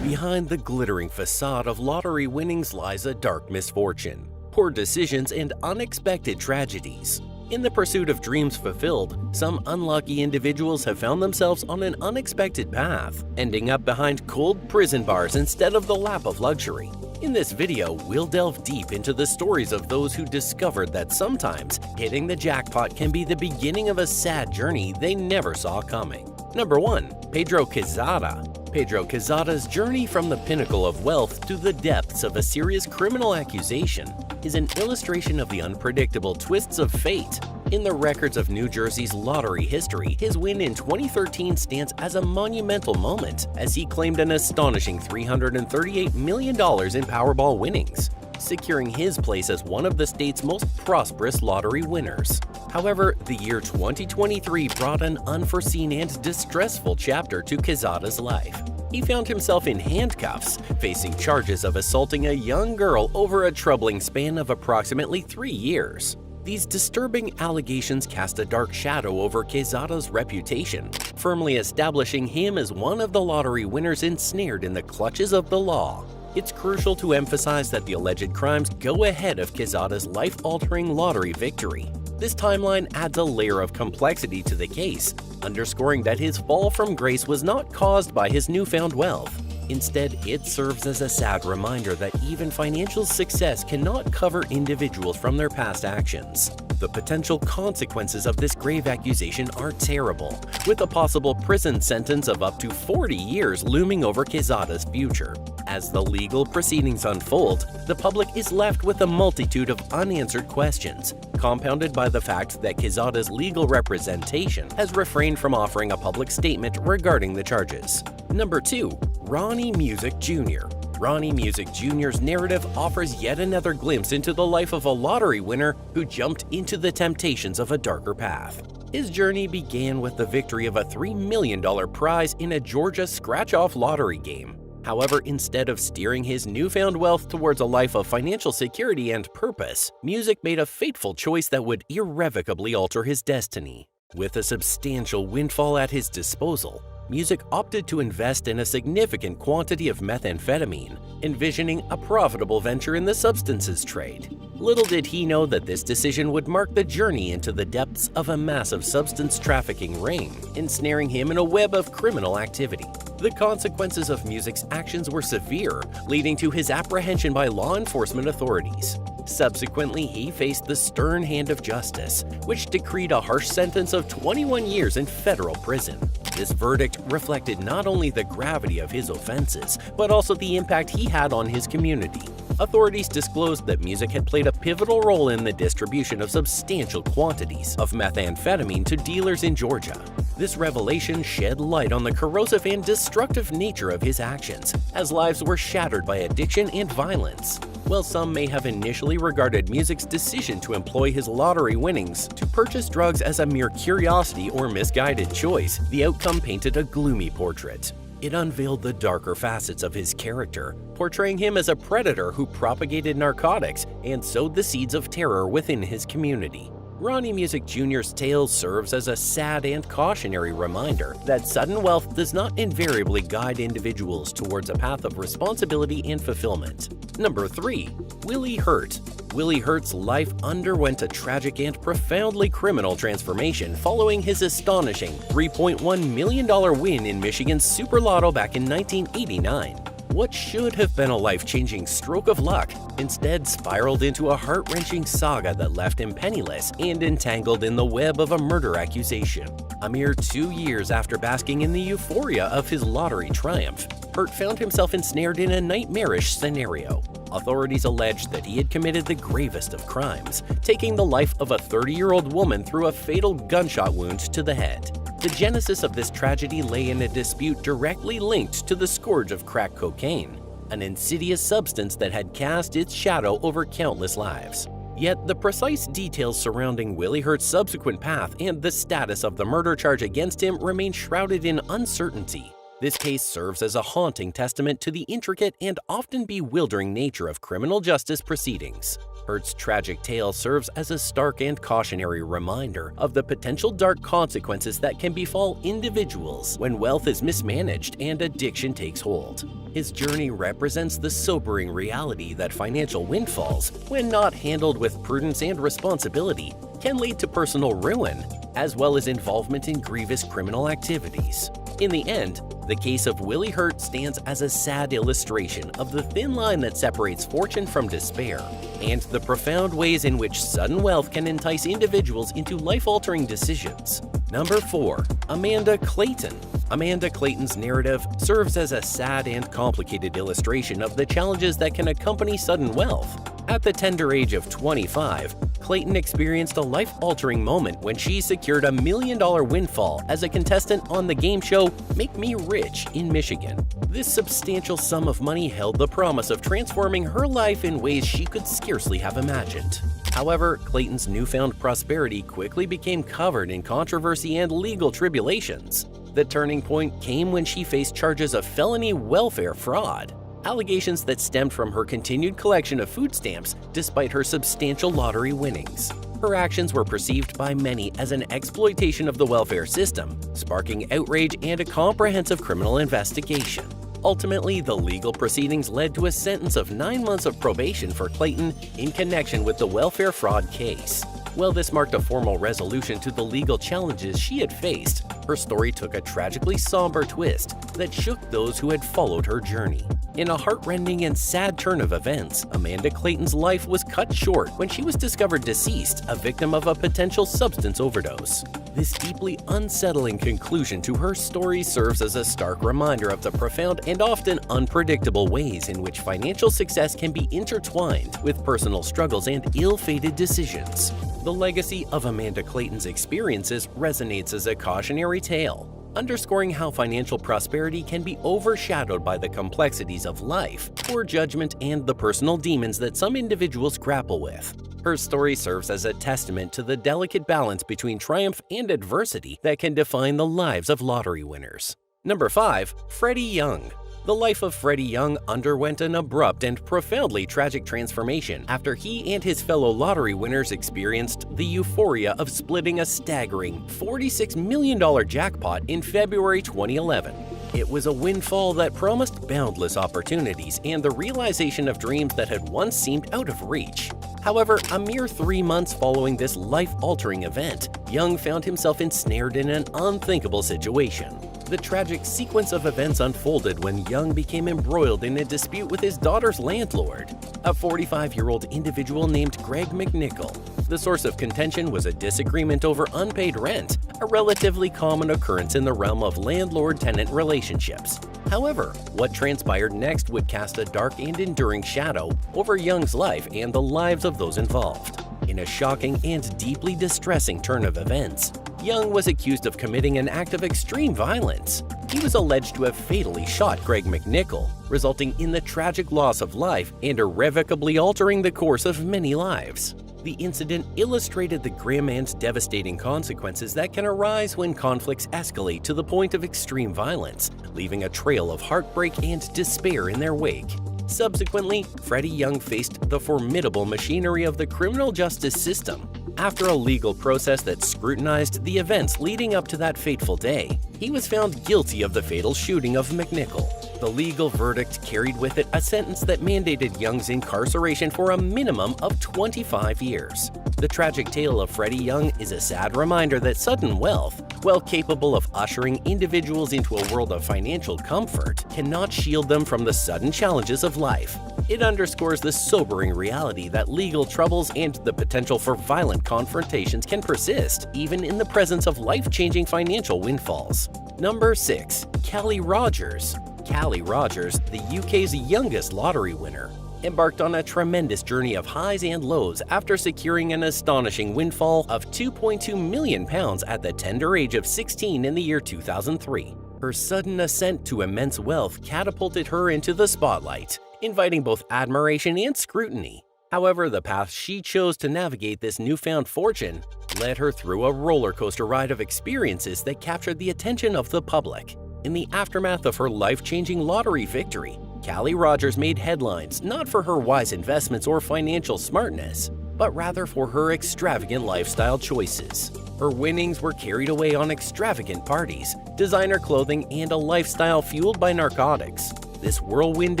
Speaker 2: Behind the glittering facade of lottery winnings lies a dark misfortune, poor decisions, and unexpected tragedies. In the pursuit of dreams fulfilled, some unlucky individuals have found themselves on an unexpected path, ending up behind cold prison bars instead of the lap of luxury. In this video, we'll delve deep into the stories of those who discovered that sometimes hitting the jackpot can be the beginning of a sad journey they never saw coming. Number 1. Pedro Quezada. Pedro Quezada's journey from the pinnacle of wealth to the depths of a serious criminal accusation is an illustration of the unpredictable twists of fate. In the records of New Jersey's lottery history, his win in 2013 stands as a monumental moment as he claimed an astonishing $338 million in Powerball winnings, securing his place as one of the state's most prosperous lottery winners. However, the year 2023 brought an unforeseen and distressful chapter to Quezada's life. He found himself in handcuffs, facing charges of assaulting a young girl over a troubling span of approximately 3 years. These disturbing allegations cast a dark shadow over Quezada's reputation, firmly establishing him as one of the lottery winners ensnared in the clutches of the law. It's crucial to emphasize that the alleged crimes go ahead of Quezada's life-altering lottery victory. This timeline adds a layer of complexity to the case, underscoring that his fall from grace was not caused by his newfound wealth. Instead, it serves as a sad reminder that even financial success cannot cover individuals from their past actions. The potential consequences of this grave accusation are terrible, with a possible prison sentence of up to 40 years looming over Quezada's future. As the legal proceedings unfold, the public is left with a multitude of unanswered questions, compounded by the fact that Quezada's legal representation has refrained from offering a public statement regarding the charges. Number 2. Ronnie Music Jr. Ronnie Music Jr.'s narrative offers yet another glimpse into the life of a lottery winner who jumped into the temptations of a darker path. His journey began with the victory of a $3 million prize in a Georgia scratch-off lottery game. However, instead of steering his newfound wealth towards a life of financial security and purpose, Music made a fateful choice that would irrevocably alter his destiny. With a substantial windfall at his disposal, Music opted to invest in a significant quantity of methamphetamine, envisioning a profitable venture in the substances trade. Little did he know that this decision would mark the journey into the depths of a massive substance trafficking ring, ensnaring him in a web of criminal activity. The consequences of Music's actions were severe, leading to his apprehension by law enforcement authorities. Subsequently, he faced the stern hand of justice, which decreed a harsh sentence of 21 years in federal prison. This verdict reflected not only the gravity of his offenses, but also the impact he had on his community. Authorities disclosed that Music had played a pivotal role in the distribution of substantial quantities of methamphetamine to dealers in Georgia. This revelation shed light on the corrosive and destructive nature of his actions, as lives were shattered by addiction and violence. While some may have initially regarded Music's decision to employ his lottery winnings to purchase drugs as a mere curiosity or misguided choice, the outcome painted a gloomy portrait. It unveiled the darker facets of his character, portraying him as a predator who propagated narcotics and sowed the seeds of terror within his community. Ronnie Music Jr.'s tale serves as a sad and cautionary reminder that sudden wealth does not invariably guide individuals towards a path of responsibility and fulfillment. Number 3. Willie Hurt. Willie Hurt's life underwent a tragic and profoundly criminal transformation following his astonishing $3.1 million win in Michigan's Super Lotto back in 1989. What should have been a life-changing stroke of luck instead spiraled into a heart-wrenching saga that left him penniless and entangled in the web of a murder accusation. A mere 2 years after basking in the euphoria of his lottery triumph, Hurt found himself ensnared in a nightmarish scenario. Authorities alleged that he had committed the gravest of crimes, taking the life of a 30-year-old woman through a fatal gunshot wound to the head. The genesis of this tragedy lay in a dispute directly linked to the scourge of crack cocaine, an insidious substance that had cast its shadow over countless lives. Yet the precise details surrounding Willie Hurt's subsequent path and the status of the murder charge against him remain shrouded in uncertainty. This case serves as a haunting testament to the intricate and often bewildering nature of criminal justice proceedings. Hurt's tragic tale serves as a stark and cautionary reminder of the potential dark consequences that can befall individuals when wealth is mismanaged and addiction takes hold. His journey represents the sobering reality that financial windfalls, when not handled with prudence and responsibility, can lead to personal ruin, as well as involvement in grievous criminal activities. In the end, the case of Willie Hurt stands as a sad illustration of the thin line that separates fortune from despair, and the profound ways in which sudden wealth can entice individuals into life-altering decisions. Number 4. Amanda Clayton. Amanda Clayton's narrative serves as a sad and complicated illustration of the challenges that can accompany sudden wealth. At the tender age of 25, Clayton experienced a life-altering moment when she secured a $1 million windfall as a contestant on the game show Make Me Rich in Michigan. This substantial sum of money held the promise of transforming her life in ways she could scarcely have imagined. However, Clayton's newfound prosperity quickly became covered in controversy and legal tribulations. The turning point came when she faced charges of felony welfare fraud, allegations that stemmed from her continued collection of food stamps despite her substantial lottery winnings. Her actions were perceived by many as an exploitation of the welfare system, sparking outrage and a comprehensive criminal investigation. Ultimately, the legal proceedings led to a sentence of 9 months of probation for Clayton in connection with the welfare fraud case. While this marked a formal resolution to the legal challenges she had faced, her story took a tragically somber twist that shook those who had followed her journey. In a heartrending and sad turn of events, Amanda Clayton's life was cut short when she was discovered deceased, a victim of a potential substance overdose. This deeply unsettling conclusion to her story serves as a stark reminder of the profound and often unpredictable ways in which financial success can be intertwined with personal struggles and ill-fated decisions. The legacy of Amanda Clayton's experiences resonates as a cautionary tale, underscoring how financial prosperity can be overshadowed by the complexities of life, poor judgment, and the personal demons that some individuals grapple with. Her story serves as a testament to the delicate balance between triumph and adversity that can define the lives of lottery winners. Number 5. Freddie Young. The life of Freddie Young underwent an abrupt and profoundly tragic transformation after he and his fellow lottery winners experienced the euphoria of splitting a staggering $46 million jackpot in February 2011. It was a windfall that promised boundless opportunities and the realization of dreams that had once seemed out of reach. However, a mere 3 months following this life-altering event, Young found himself ensnared in an unthinkable situation. The tragic sequence of events unfolded when Young became embroiled in a dispute with his daughter's landlord, a 45-year-old individual named Greg McNichol. The source of contention was a disagreement over unpaid rent, a relatively common occurrence in the realm of landlord-tenant relationships. However, what transpired next would cast a dark and enduring shadow over Young's life and the lives of those involved. In a shocking and deeply distressing turn of events, Young was accused of committing an act of extreme violence. He was alleged to have fatally shot Greg McNichol, resulting in the tragic loss of life and irrevocably altering the course of many lives. The incident illustrated the grim and devastating consequences that can arise when conflicts escalate to the point of extreme violence, leaving a trail of heartbreak and despair in their wake. Subsequently, Freddie Young faced the formidable machinery of the criminal justice system. After a legal process that scrutinized the events leading up to that fateful day, he was found guilty of the fatal shooting of McNichol. The legal verdict carried with it a sentence that mandated Young's incarceration for a minimum of 25 years. The tragic tale of Freddie Young is a sad reminder that sudden wealth, while capable of ushering individuals into a world of financial comfort, cannot shield them from the sudden challenges of life. It underscores the sobering reality that legal troubles and the potential for violent confrontations can persist, even in the presence of life-changing financial windfalls. Number 6. Callie Rogers. Callie Rogers, the UK's youngest lottery winner, embarked on a tremendous journey of highs and lows after securing an astonishing windfall of £2.2 million at the tender age of 16 in the year 2003. Her sudden ascent to immense wealth catapulted her into the spotlight, inviting both admiration and scrutiny. However, the path she chose to navigate this newfound fortune led her through a roller coaster ride of experiences that captured the attention of the public. In the aftermath of her life-changing lottery victory, Callie Rogers made headlines not for her wise investments or financial smartness, but rather for her extravagant lifestyle choices. Her winnings were carried away on extravagant parties, designer clothing, and a lifestyle fueled by narcotics. This whirlwind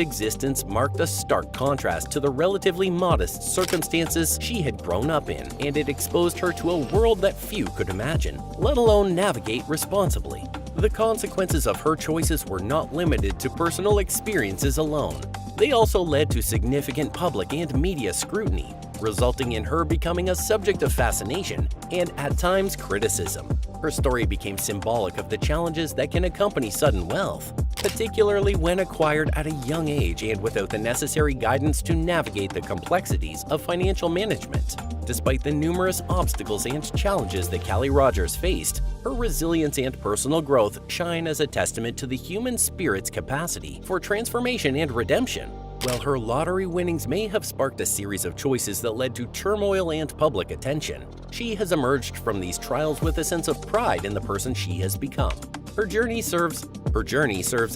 Speaker 2: existence marked a stark contrast to the relatively modest circumstances she had grown up in, and it exposed her to a world that few could imagine, let alone navigate responsibly. The consequences of her choices were not limited to personal experiences alone. They also led to significant public and media scrutiny, resulting in her becoming a subject of fascination and, at times, criticism. Her story became symbolic of the challenges that can accompany sudden wealth, particularly when acquired at a young age and without the necessary guidance to navigate the complexities of financial management. Despite the numerous obstacles and challenges that Callie Rogers faced, her resilience and personal growth shine as a testament to the human spirit's capacity for transformation and redemption. While her lottery winnings may have sparked a series of choices that led to turmoil and public attention, she has emerged from these trials with a sense of pride in the person she has become. Her journey serves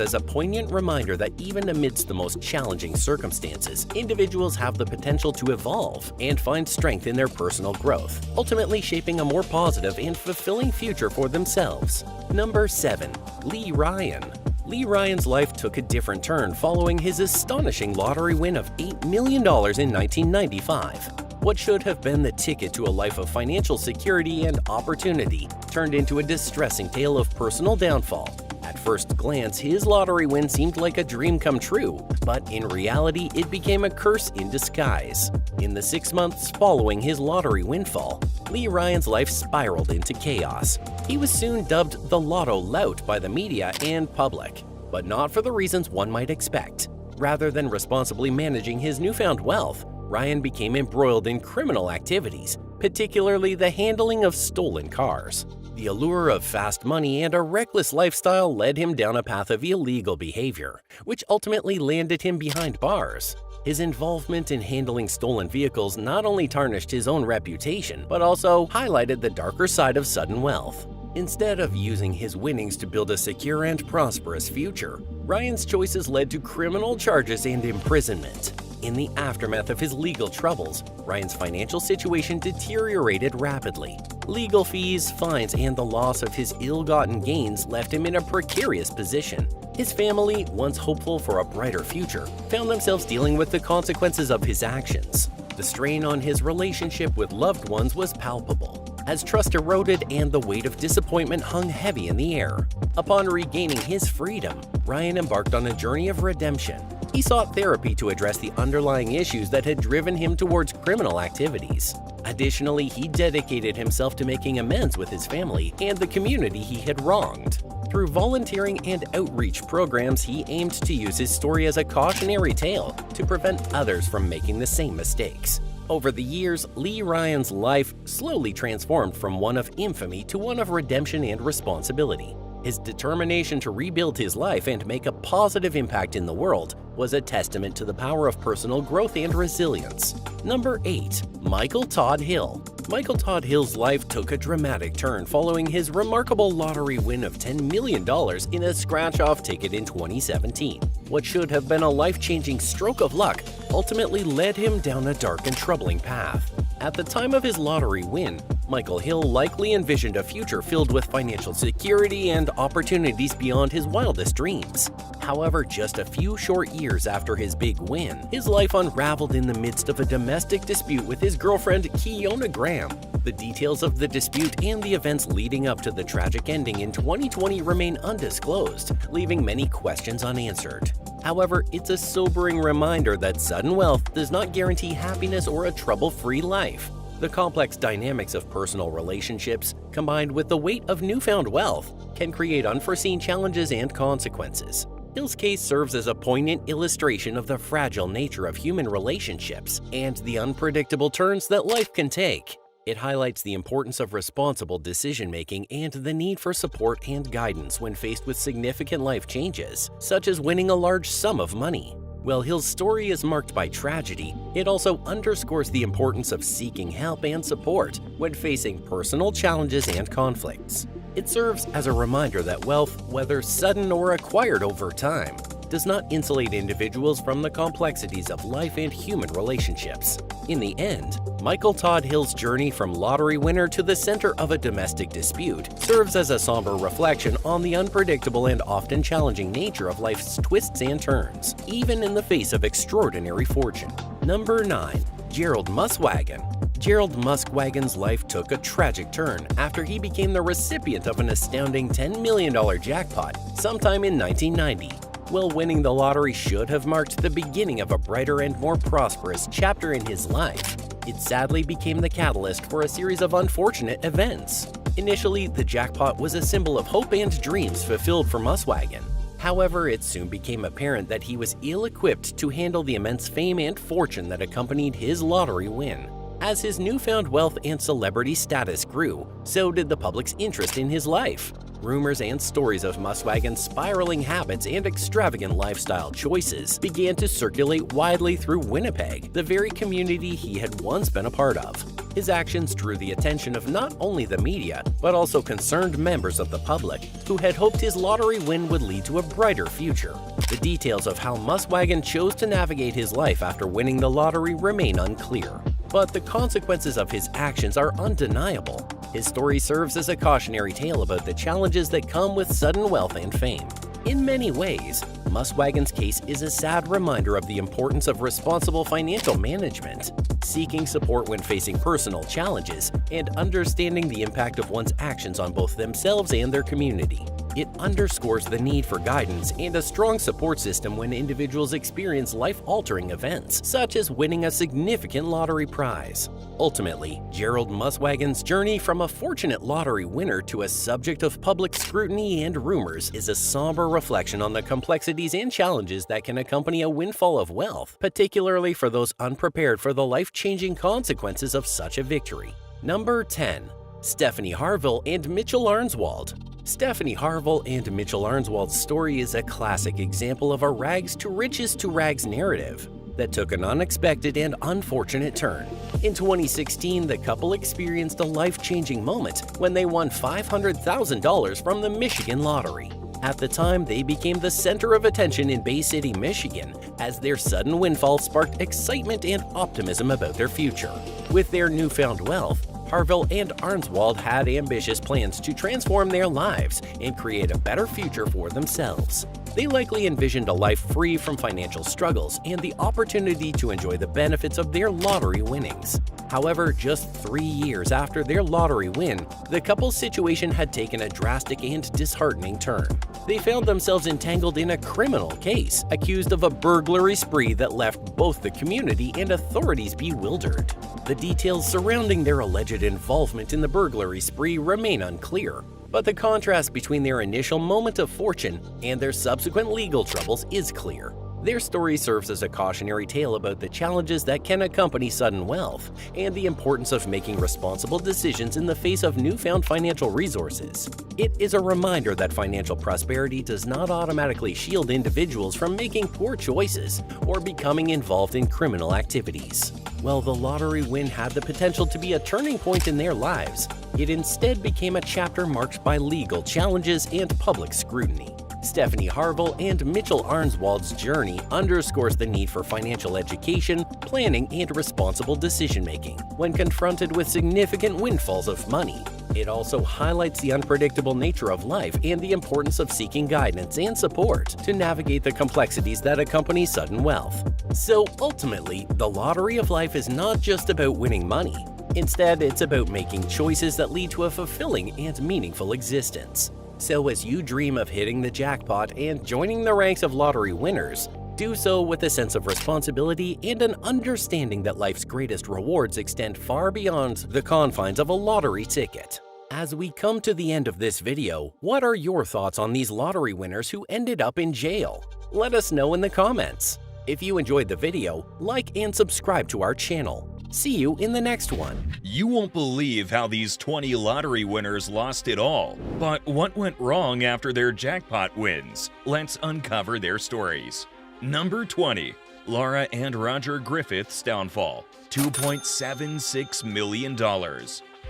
Speaker 2: as a poignant reminder that even amidst the most challenging circumstances, individuals have the potential to evolve and find strength in their personal growth, ultimately shaping a more positive and fulfilling future for themselves. Number 7. Lee Ryan. Lee Ryan's life took a different turn following his astonishing lottery win of $8 million in 1995. What should have been the ticket to a life of financial security and opportunity turned into a distressing tale of personal downfall. At first glance, his lottery win seemed like a dream come true, but in reality, it became a curse in disguise. In the 6 months following his lottery windfall, Lee Ryan's life spiraled into chaos. He was soon dubbed the Lotto Lout by the media and public, but not for the reasons one might expect. Rather than responsibly managing his newfound wealth, Ryan became embroiled in criminal activities, particularly the handling of stolen cars. The allure of fast money and a reckless lifestyle led him down a path of illegal behavior, which ultimately landed him behind bars. His involvement in handling stolen vehicles not only tarnished his own reputation, but also highlighted the darker side of sudden wealth. Instead of using his winnings to build a secure and prosperous future, Ryan's choices led to criminal charges and imprisonment. In the aftermath of his legal troubles, Ryan's financial situation deteriorated rapidly. Legal fees, fines, and the loss of his ill-gotten gains left him in a precarious position. His family, once hopeful for a brighter future, found themselves dealing with the consequences of his actions. The strain on his relationship with loved ones was palpable, as trust eroded and the weight of disappointment hung heavy in the air. Upon regaining his freedom, Ryan embarked on a journey of redemption. He sought therapy to address the underlying issues that had driven him towards criminal activities. Additionally, he dedicated himself to making amends with his family and the community he had wronged. Through volunteering and outreach programs, he aimed to use his story as a cautionary tale to prevent others from making the same mistakes. Over the years, Lee Ryan's life slowly transformed from one of infamy to one of redemption and responsibility. His determination to rebuild his life and make a positive impact in the world was a testament to the power of personal growth and resilience. Number 8. Michael Todd Hill. Michael Todd Hill's life took a dramatic turn following his remarkable lottery win of $10 million in a scratch-off ticket in 2017. What should have been a life-changing stroke of luck ultimately led him down a dark and troubling path. At the time of his lottery win, Michael Hill likely envisioned a future filled with financial security and opportunities beyond his wildest dreams. However, just a few short years after his big win, his life unraveled in the midst of a domestic dispute with his girlfriend, Kiona Graham. The details of the dispute and the events leading up to the tragic ending in 2020 remain undisclosed, leaving many questions unanswered. However, it's a sobering reminder that sudden wealth does not guarantee happiness or a trouble-free life. The complex dynamics of personal relationships, combined with the weight of newfound wealth, can create unforeseen challenges and consequences. Hill's case serves as a poignant illustration of the fragile nature of human relationships and the unpredictable turns that life can take. It highlights the importance of responsible decision-making and the need for support and guidance when faced with significant life changes, such as winning a large sum of money. While Hill's story is marked by tragedy, it also underscores the importance of seeking help and support when facing personal challenges and conflicts. It serves as a reminder that wealth, whether sudden or acquired over time, does not insulate individuals from the complexities of life and human relationships. In the end, Michael Todd Hill's journey from lottery winner to the center of a domestic dispute serves as a somber reflection on the unpredictable and often challenging nature of life's twists and turns, even in the face of extraordinary fortune. Number 9. Gerald Muswagon. Gerald Muswagon's life took a tragic turn after he became the recipient of an astounding $10 million jackpot sometime in 1990. While winning the lottery should have marked the beginning of a brighter and more prosperous chapter in his life, it sadly became the catalyst for a series of unfortunate events. Initially, the jackpot was a symbol of hope and dreams fulfilled for Muswagon. However, it soon became apparent that he was ill-equipped to handle the immense fame and fortune that accompanied his lottery win. As his newfound wealth and celebrity status grew, so did the public's interest in his life. Rumors and stories of Muswagon's spiraling habits and extravagant lifestyle choices began to circulate widely through Winnipeg, the very community he had once been a part of. His actions drew the attention of not only the media, but also concerned members of the public who had hoped his lottery win would lead to a brighter future. The details of how Muswagon chose to navigate his life after winning the lottery remain unclear, but the consequences of his actions are undeniable. His story serves as a cautionary tale about the challenges that come with sudden wealth and fame. In many ways, Muswagon's case is a sad reminder of the importance of responsible financial management, seeking support when facing personal challenges, and understanding the impact of one's actions on both themselves and their community. It underscores the need for guidance and a strong support system when individuals experience life-altering events, such as winning a significant lottery prize. Ultimately, Gerald Muswagon's journey from a fortunate lottery winner to a subject of public scrutiny and rumors is a somber reflection on the complexities and challenges that can accompany a windfall of wealth, particularly for those unprepared for the life-changing consequences of such a victory. Number 10. Stephanie Harville and Mitchell Arnswald. Stephanie Harville and Mitchell Arnswald's story is a classic example of a rags to riches narrative. that took an unexpected and unfortunate turn. In 2016, the couple experienced a life-changing moment when they won $500,000 from the Michigan lottery. At the time, they became the center of attention in Bay City, Michigan, as their sudden windfall sparked excitement and optimism about their future. With their newfound wealth, Harville and Arnswald had ambitious plans to transform their lives and create a better future for themselves. They likely envisioned a life free from financial struggles and the opportunity to enjoy the benefits of their lottery winnings. However, just 3 years after their lottery win, the couple's situation had taken a drastic and disheartening turn. They found themselves entangled in a criminal case, accused of a burglary spree that left both the community and authorities bewildered. The details surrounding their alleged involvement in the burglary spree remain unclear, but the contrast between their initial moment of fortune and their subsequent legal troubles is clear. Their story serves as a cautionary tale about the challenges that can accompany sudden wealth and the importance of making responsible decisions in the face of newfound financial resources. It is a reminder that financial prosperity does not automatically shield individuals from making poor choices or becoming involved in criminal activities. While the lottery win had the potential to be a turning point in their lives, it instead became a chapter marked by legal challenges and public scrutiny. Stephanie Harville and Mitchell Arnswald's journey underscores the need for financial education, planning, and responsible decision-making when confronted with significant windfalls of money. It also highlights the unpredictable nature of life and the importance of seeking guidance and support to navigate the complexities that accompany sudden wealth. So ultimately, the lottery of life is not just about winning money. Instead, it's about making choices that lead to a fulfilling and meaningful existence. So as you dream of hitting the jackpot and joining the ranks of lottery winners, do so with a sense of responsibility and an understanding that life's greatest rewards extend far beyond the confines of a lottery ticket. As we come to the end of this video, what are your thoughts on these lottery winners who ended up in jail? Let us know in the comments. If you enjoyed the video, like and subscribe to our channel. See you in the next one.
Speaker 3: You won't believe how these 20 lottery winners lost it all. But what went wrong after their jackpot wins? Let's uncover their stories. Number 20. Laura and Roger Griffith's downfall. $2.76 million.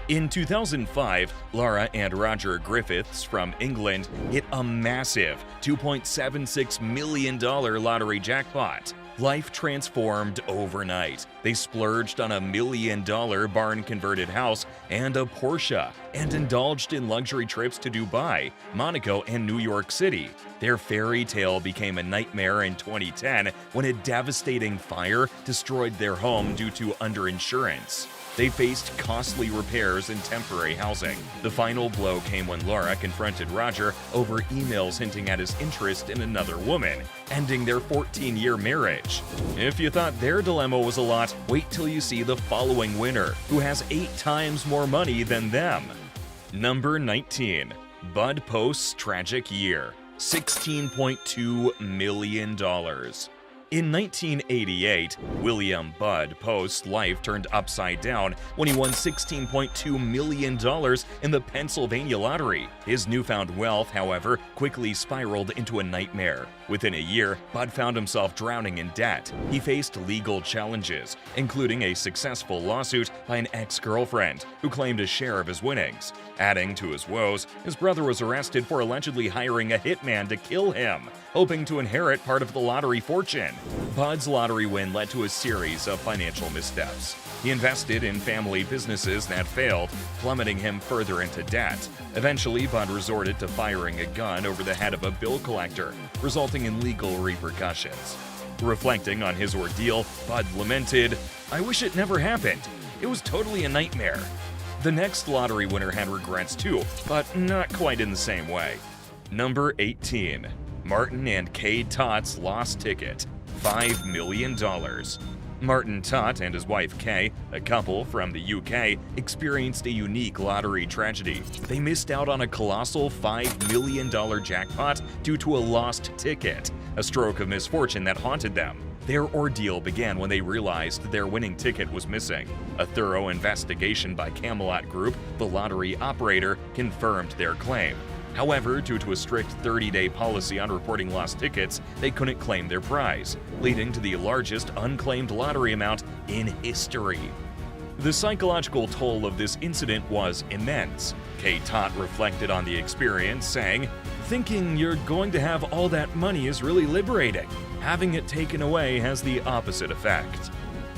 Speaker 3: In 2005, Laura and Roger Griffiths from England hit a massive $2.76 million lottery jackpot. Life transformed overnight. They splurged on a $1 million barn-converted house and a Porsche, and indulged in luxury trips to Dubai, Monaco, and New York City. Their fairy tale became a nightmare in 2010 when a devastating fire destroyed their home due to underinsurance. They faced costly repairs and temporary housing. The final blow came when Laura confronted Roger over emails hinting at his interest in another woman, ending their 14-year marriage. If you thought their dilemma was a lot, wait till you see the following winner, who has 8 times more money than them. Number 19. Bud Post's tragic year. $16.2 million. In 1988, William Bud Post's life turned upside down when he won $16.2 million in the Pennsylvania lottery. His newfound wealth, however, quickly spiraled into a nightmare. Within a year, Bud found himself drowning in debt. He faced legal challenges, including a successful lawsuit by an ex-girlfriend who claimed a share of his winnings. Adding to his woes, his brother was arrested for allegedly hiring a hitman to kill him, hoping to inherit part of the lottery fortune. Bud's lottery win led to a series of financial missteps. He invested in family businesses that failed, plummeting him further into debt. Eventually, Bud resorted to firing a gun over the head of a bill collector, resulting in legal repercussions. Reflecting on his ordeal, Bud lamented, "I wish it never happened. It was totally a nightmare." The next lottery winner had regrets too, but not quite in the same way. Number 18. Martin and Kay Tott's lost ticket. $5 million. Martin Tott and his wife Kay, a couple from the UK, experienced a unique lottery tragedy. They missed out on a colossal $5 million jackpot due to a lost ticket, a stroke of misfortune that haunted them. Their ordeal began when they realized their winning ticket was missing. A thorough investigation by Camelot Group, the lottery operator, confirmed their claim. However, due to a strict 30-day policy on reporting lost tickets, they couldn't claim their prize, leading to the largest unclaimed lottery amount in history. The psychological toll of this incident was immense. Kate Todd reflected on the experience, saying, "Thinking you're going to have all that money is really liberating. Having it taken away has the opposite effect."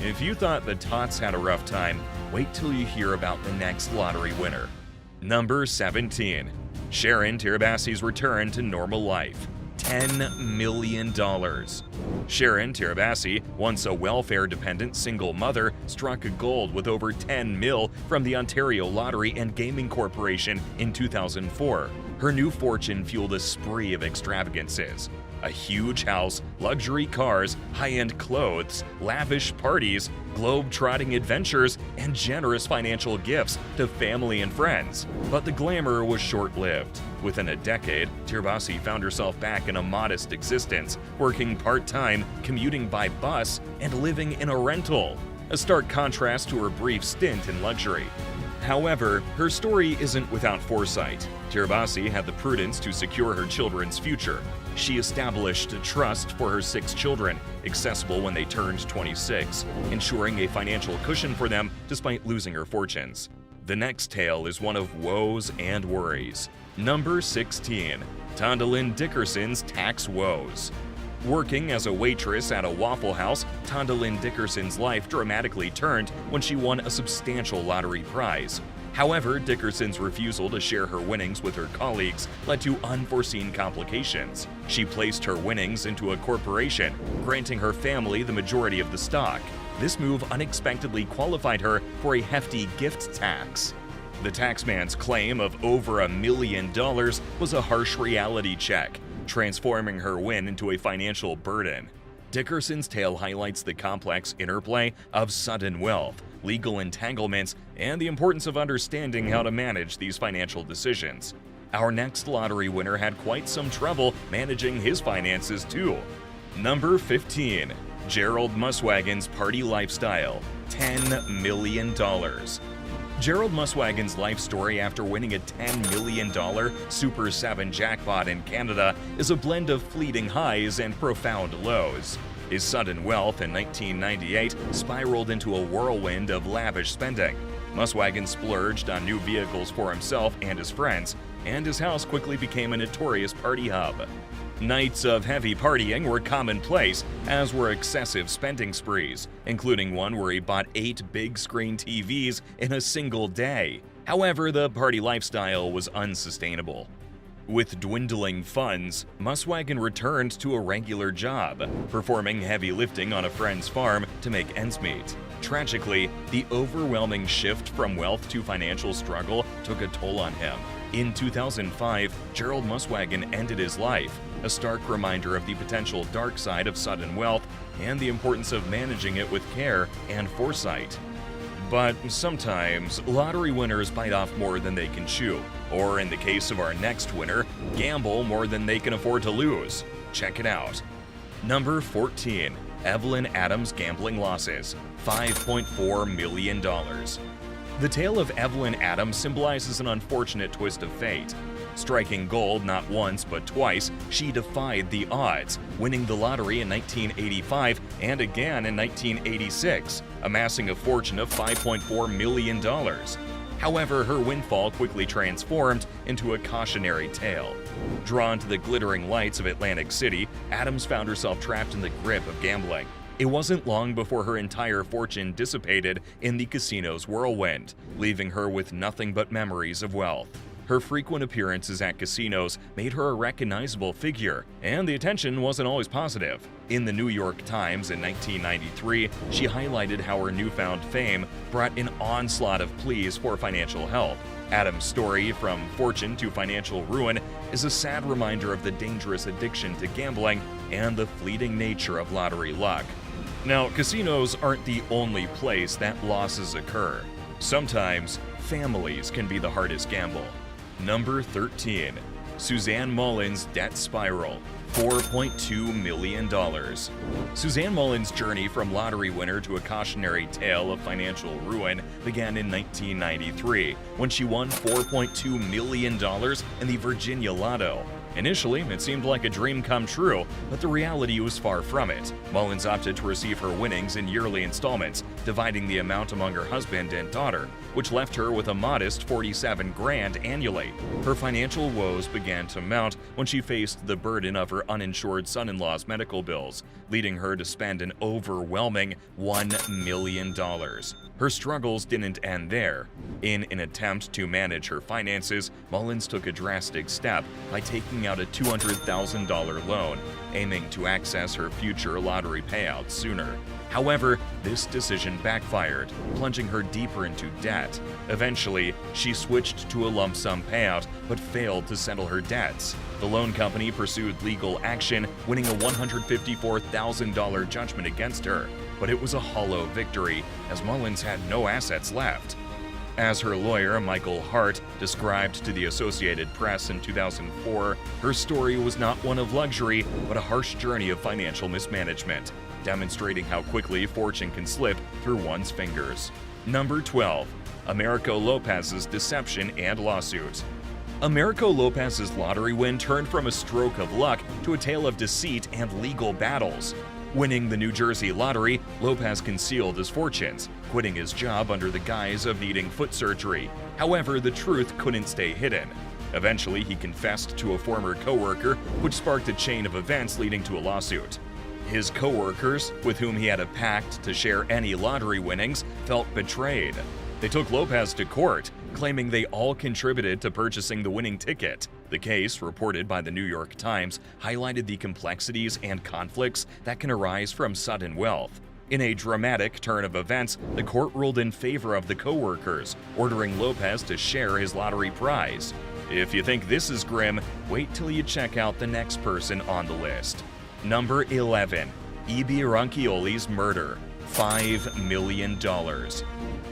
Speaker 3: If you thought the Tots had a rough time, wait till you hear about the next lottery winner. Number 17. Sharon Tirabasi's return to normal life. $10 million. Sharon Tirabasi, once a welfare-dependent single mother, struck gold with over $10 million from the Ontario Lottery and Gaming Corporation in 2004. Her new fortune fueled a spree of extravagances. A huge house, luxury cars, high-end clothes, lavish parties, globe-trotting adventures, and generous financial gifts to family and friends. But the glamour was short-lived. Within a decade, Tirabasi found herself back in a modest existence, working part-time, commuting by bus, and living in a rental. A stark contrast to her brief stint in luxury. However, her story isn't without foresight. Tirabasi had the prudence to secure her children's future. She established a trust for her 6 children, accessible when they turned 26, ensuring a financial cushion for them despite losing her fortunes. The next tale is one of woes and worries. Number 16. Tondalyn Dickerson's tax woes. Working as a waitress at a Waffle House, Tondalyn Dickerson's life dramatically turned when she won a substantial lottery prize. However, Dickerson's refusal to share her winnings with her colleagues led to unforeseen complications. She placed her winnings into a corporation, granting her family the majority of the stock. This move unexpectedly qualified her for a hefty gift tax. The taxman's claim of over $1 million was a harsh reality check, transforming her win into a financial burden. Dickerson's tale highlights the complex interplay of sudden wealth, legal entanglements, and the importance of understanding how to manage these financial decisions. Our next lottery winner had quite some trouble managing his finances too. Number 15. Gerald Muswagon's party lifestyle. $10 million. Gerald Muswagon's life story after winning a $10 million Super 7 jackpot in Canada is a blend of fleeting highs and profound lows. His sudden wealth in 1998 spiraled into a whirlwind of lavish spending. Muswagon splurged on new vehicles for himself and his friends, and his house quickly became a notorious party hub. Nights of heavy partying were commonplace, as were excessive spending sprees, including one where he bought 8 big-screen TVs in a single day. However, the party lifestyle was unsustainable. With dwindling funds, Muswagon returned to a regular job, performing heavy lifting on a friend's farm to make ends meet. Tragically, the overwhelming shift from wealth to financial struggle took a toll on him. In 2005, Gerald Muswagon ended his life, a stark reminder of the potential dark side of sudden wealth and the importance of managing it with care and foresight. But sometimes, lottery winners bite off more than they can chew, or in the case of our next winner, gamble more than they can afford to lose. Check it out. Number 14. Evelyn Adams' gambling losses. $5.4 million. The tale of Evelyn Adams symbolizes an unfortunate twist of fate. Striking gold not once but twice, she defied the odds, winning the lottery in 1985 and again in 1986, amassing a fortune of $5.4 million. However, her windfall quickly transformed into a cautionary tale. Drawn to the glittering lights of Atlantic City, Adams found herself trapped in the grip of gambling. It wasn't long before her entire fortune dissipated in the casino's whirlwind, leaving her with nothing but memories of wealth. Her frequent appearances at casinos made her a recognizable figure, and the attention wasn't always positive. In the New York Times in 1993, she highlighted how her newfound fame brought an onslaught of pleas for financial help. Adams' story, from fortune to financial ruin, is a sad reminder of the dangerous addiction to gambling and the fleeting nature of lottery luck. Now, casinos aren't the only place that losses occur. Sometimes, families can be the hardest gamble. Number 13. Suzanne Mullins' debt spiral. $4.2 million. Suzanne Mullins' journey from lottery winner to a cautionary tale of financial ruin began in 1993 when she won $4.2 million in the Virginia Lotto. Initially, it seemed like a dream come true, but the reality was far from it. Mullins opted to receive her winnings in yearly installments, dividing the amount among her husband and daughter, which left her with a modest $47,000 annually. Her financial woes began to mount when she faced the burden of her uninsured son-in-law's medical bills, leading her to spend an overwhelming $1 million. Her struggles didn't end there. In an attempt to manage her finances, Mullins took a drastic step by taking out a $200,000 loan, aiming to access her future lottery payouts sooner. However, this decision backfired, plunging her deeper into debt. Eventually, she switched to a lump sum payout, but failed to settle her debts. The loan company pursued legal action, winning a $154,000 judgment against her. But it was a hollow victory, as Mullins had no assets left. As her lawyer, Michael Hart, described to the Associated Press in 2004, her story was not one of luxury, but a harsh journey of financial mismanagement, demonstrating how quickly fortune can slip through one's fingers. Number 12. Americo Lopez's deception and lawsuit. Americo Lopez's lottery win turned from a stroke of luck to a tale of deceit and legal battles. Winning the New Jersey lottery, Lopez concealed his fortunes, quitting his job under the guise of needing foot surgery. However, the truth couldn't stay hidden. Eventually, he confessed to a former coworker, which sparked a chain of events leading to a lawsuit. His coworkers, with whom he had a pact to share any lottery winnings, felt betrayed. They took Lopez to court, claiming they all contributed to purchasing the winning ticket. The case, reported by the New York Times, highlighted the complexities and conflicts that can arise from sudden wealth. In a dramatic turn of events, the court ruled in favor of the coworkers, ordering Lopez to share his lottery prize. If you think this is grim, wait till you check out the next person on the list. Number 11. E.B. Ronchioli's murder. $5 million.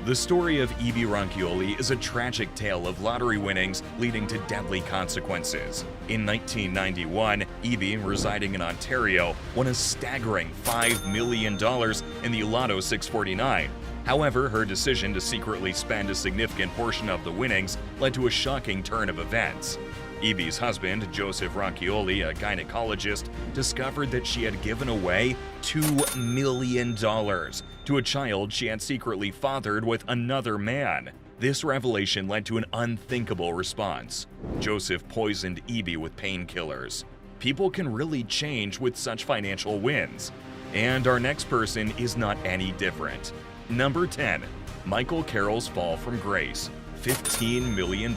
Speaker 3: The story of E.B. Ronchioli is a tragic tale of lottery winnings leading to deadly consequences. In 1991, E.B., residing in Ontario, won a staggering $5 million in the Lotto 649. However, her decision to secretly spend a significant portion of the winnings led to a shocking turn of events. E.B.'s husband, Joseph Ronchioli, a gynecologist, discovered that she had given away $2 million to a child she had secretly fathered with another man. This revelation led to an unthinkable response. Joseph poisoned E.B. with painkillers. People can really change with such financial wins. And our next person is not any different. Number 10. Michael Carroll's fall from grace. $15 million.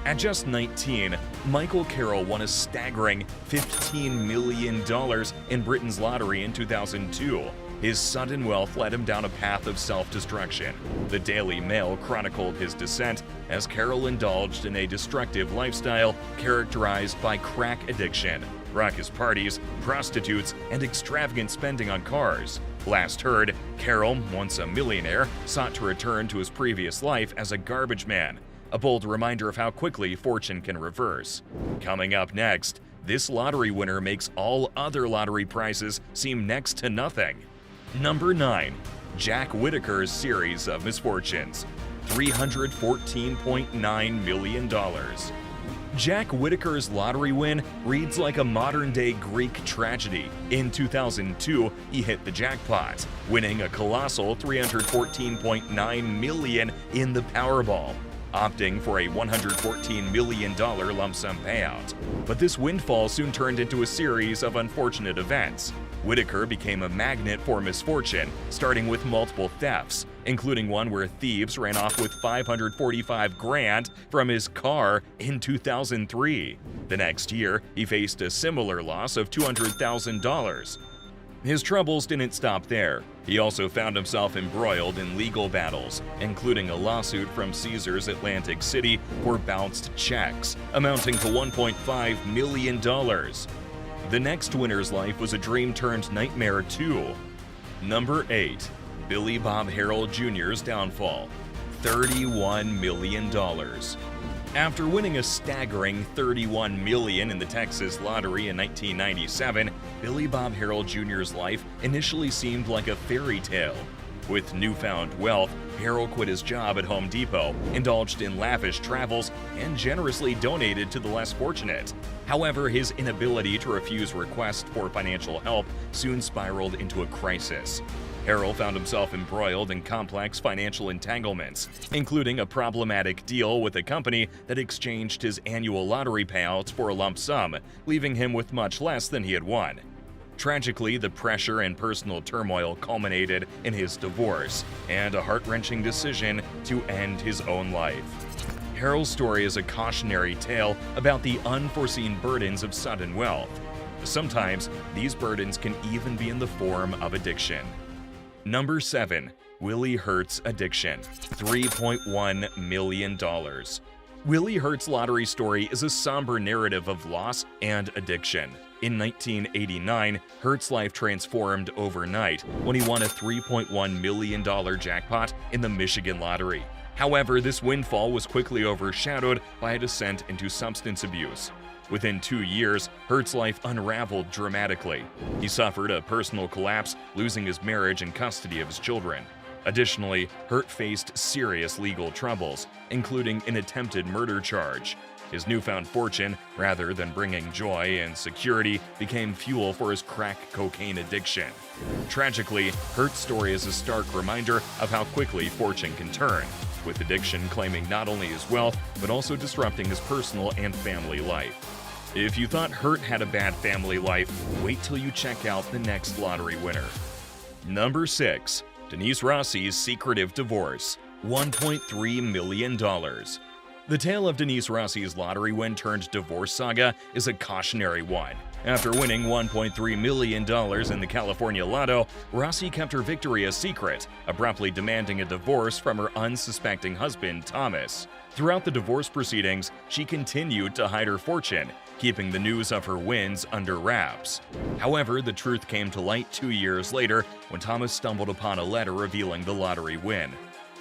Speaker 3: At just 19, Michael Carroll won a staggering $15 million in Britain's lottery in 2002. His sudden wealth led him down a path of self-destruction. The Daily Mail chronicled his descent as Carroll indulged in a destructive lifestyle characterized by crack addiction, raucous parties, prostitutes, and extravagant spending on cars. Last heard, Carroll, once a millionaire, sought to return to his previous life as a garbage man. A bold reminder of how quickly fortune can reverse. Coming up next, this lottery winner makes all other lottery prizes seem next to nothing. Number 9. Jack Whittaker's series of misfortunes. $314.9 million. Jack Whittaker's lottery win reads like a modern-day Greek tragedy. In 2002, he hit the jackpot, winning a colossal $314.9 million in the Powerball, opting for a $114 million lump sum payout. But this windfall soon turned into a series of unfortunate events. Whittaker became a magnet for misfortune, starting with multiple thefts, including one where thieves ran off with $545,000 from his car in 2003. The next year, he faced a similar loss of $200,000. His troubles didn't stop there. He also found himself embroiled in legal battles, including a lawsuit from Caesars Atlantic City for bounced checks, amounting to $1.5 million. The next winner's life was a dream turned nightmare too. Number 8. Billy Bob Harrell Jr.'s downfall. $31 million. After winning a staggering $31 million in the Texas lottery in 1997, Billy Bob Harrell Jr.'s life initially seemed like a fairy tale. With newfound wealth, Harrell quit his job at Home Depot, indulged in lavish travels, and generously donated to the less fortunate. However, his inability to refuse requests for financial help soon spiraled into a crisis. Harrell found himself embroiled in complex financial entanglements, including a problematic deal with a company that exchanged his annual lottery payouts for a lump sum, leaving him with much less than he had won. Tragically, the pressure and personal turmoil culminated in his divorce and a heart-wrenching decision to end his own life. Harrell's story is a cautionary tale about the unforeseen burdens of sudden wealth. Sometimes, these burdens can even be in the form of addiction. Number 7. Willie Hurt's addiction. $3.1 million. Willie Hurt's lottery story is a somber narrative of loss and addiction. In 1989, Hurt's life transformed overnight when he won a $3.1 million jackpot in the Michigan lottery. However, this windfall was quickly overshadowed by a descent into substance abuse. Within 2 years, Hurt's life unraveled dramatically. He suffered a personal collapse, losing his marriage and custody of his children. Additionally, Hurt faced serious legal troubles, including an attempted murder charge. His newfound fortune, rather than bringing joy and security, became fuel for his crack cocaine addiction. Tragically, Hurt's story is a stark reminder of how quickly fortune can turn, with addiction claiming not only his wealth, but also disrupting his personal and family life. If you thought Hurt had a bad family life, wait till you check out the next lottery winner. Number 6. Denise Rossi's secretive divorce. $1.3 million. The tale of Denise Rossi's lottery win-turned-divorce saga is a cautionary one. After winning $1.3 million in the California Lotto, Rossi kept her victory a secret, abruptly demanding a divorce from her unsuspecting husband, Thomas. Throughout the divorce proceedings, she continued to hide her fortune, keeping the news of her wins under wraps. However, the truth came to light 2 years later when Thomas stumbled upon a letter revealing the lottery win.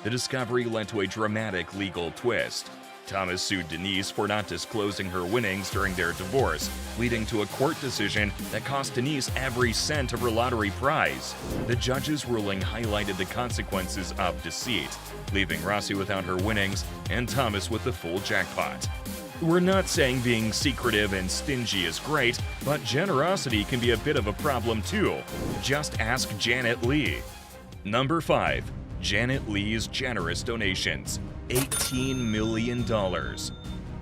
Speaker 3: The discovery led to a dramatic legal twist. Thomas sued Denise for not disclosing her winnings during their divorce, leading to a court decision that cost Denise every cent of her lottery prize. The judge's ruling highlighted the consequences of deceit, leaving Rossi without her winnings and Thomas with the full jackpot. We're not saying being secretive and stingy is great, but generosity can be a bit of a problem too. Just ask Janet Leigh. Number 5. Janet Leigh's generous donations. $18 million.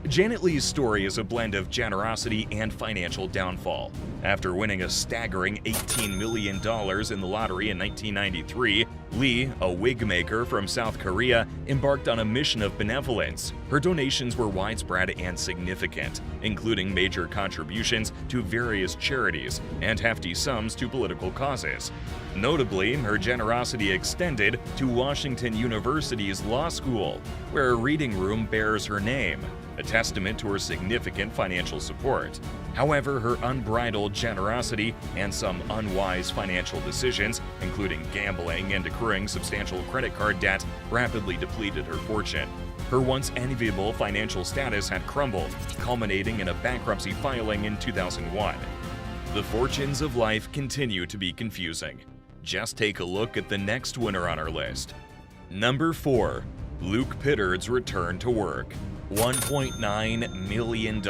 Speaker 3: Janet Leigh's story is a blend of generosity and financial downfall. After winning a staggering $18 million in the lottery in 1993, Leigh, a wig maker from South Korea, embarked on a mission of benevolence. Her donations were widespread and significant, including major contributions to various charities and hefty sums to political causes. Notably, her generosity extended to Washington University's law school, where a reading room bears her name, a testament to her significant financial support. However, her unbridled generosity and some unwise financial decisions, including gambling and accruing substantial credit card debt, rapidly depleted her fortune. Her once enviable financial status had crumbled, culminating in a bankruptcy filing in 2001. The fortunes of life continue to be confusing. Just take a look at the next winner on our list. Number 4. Luke Pittard's return to work. $1.9 million.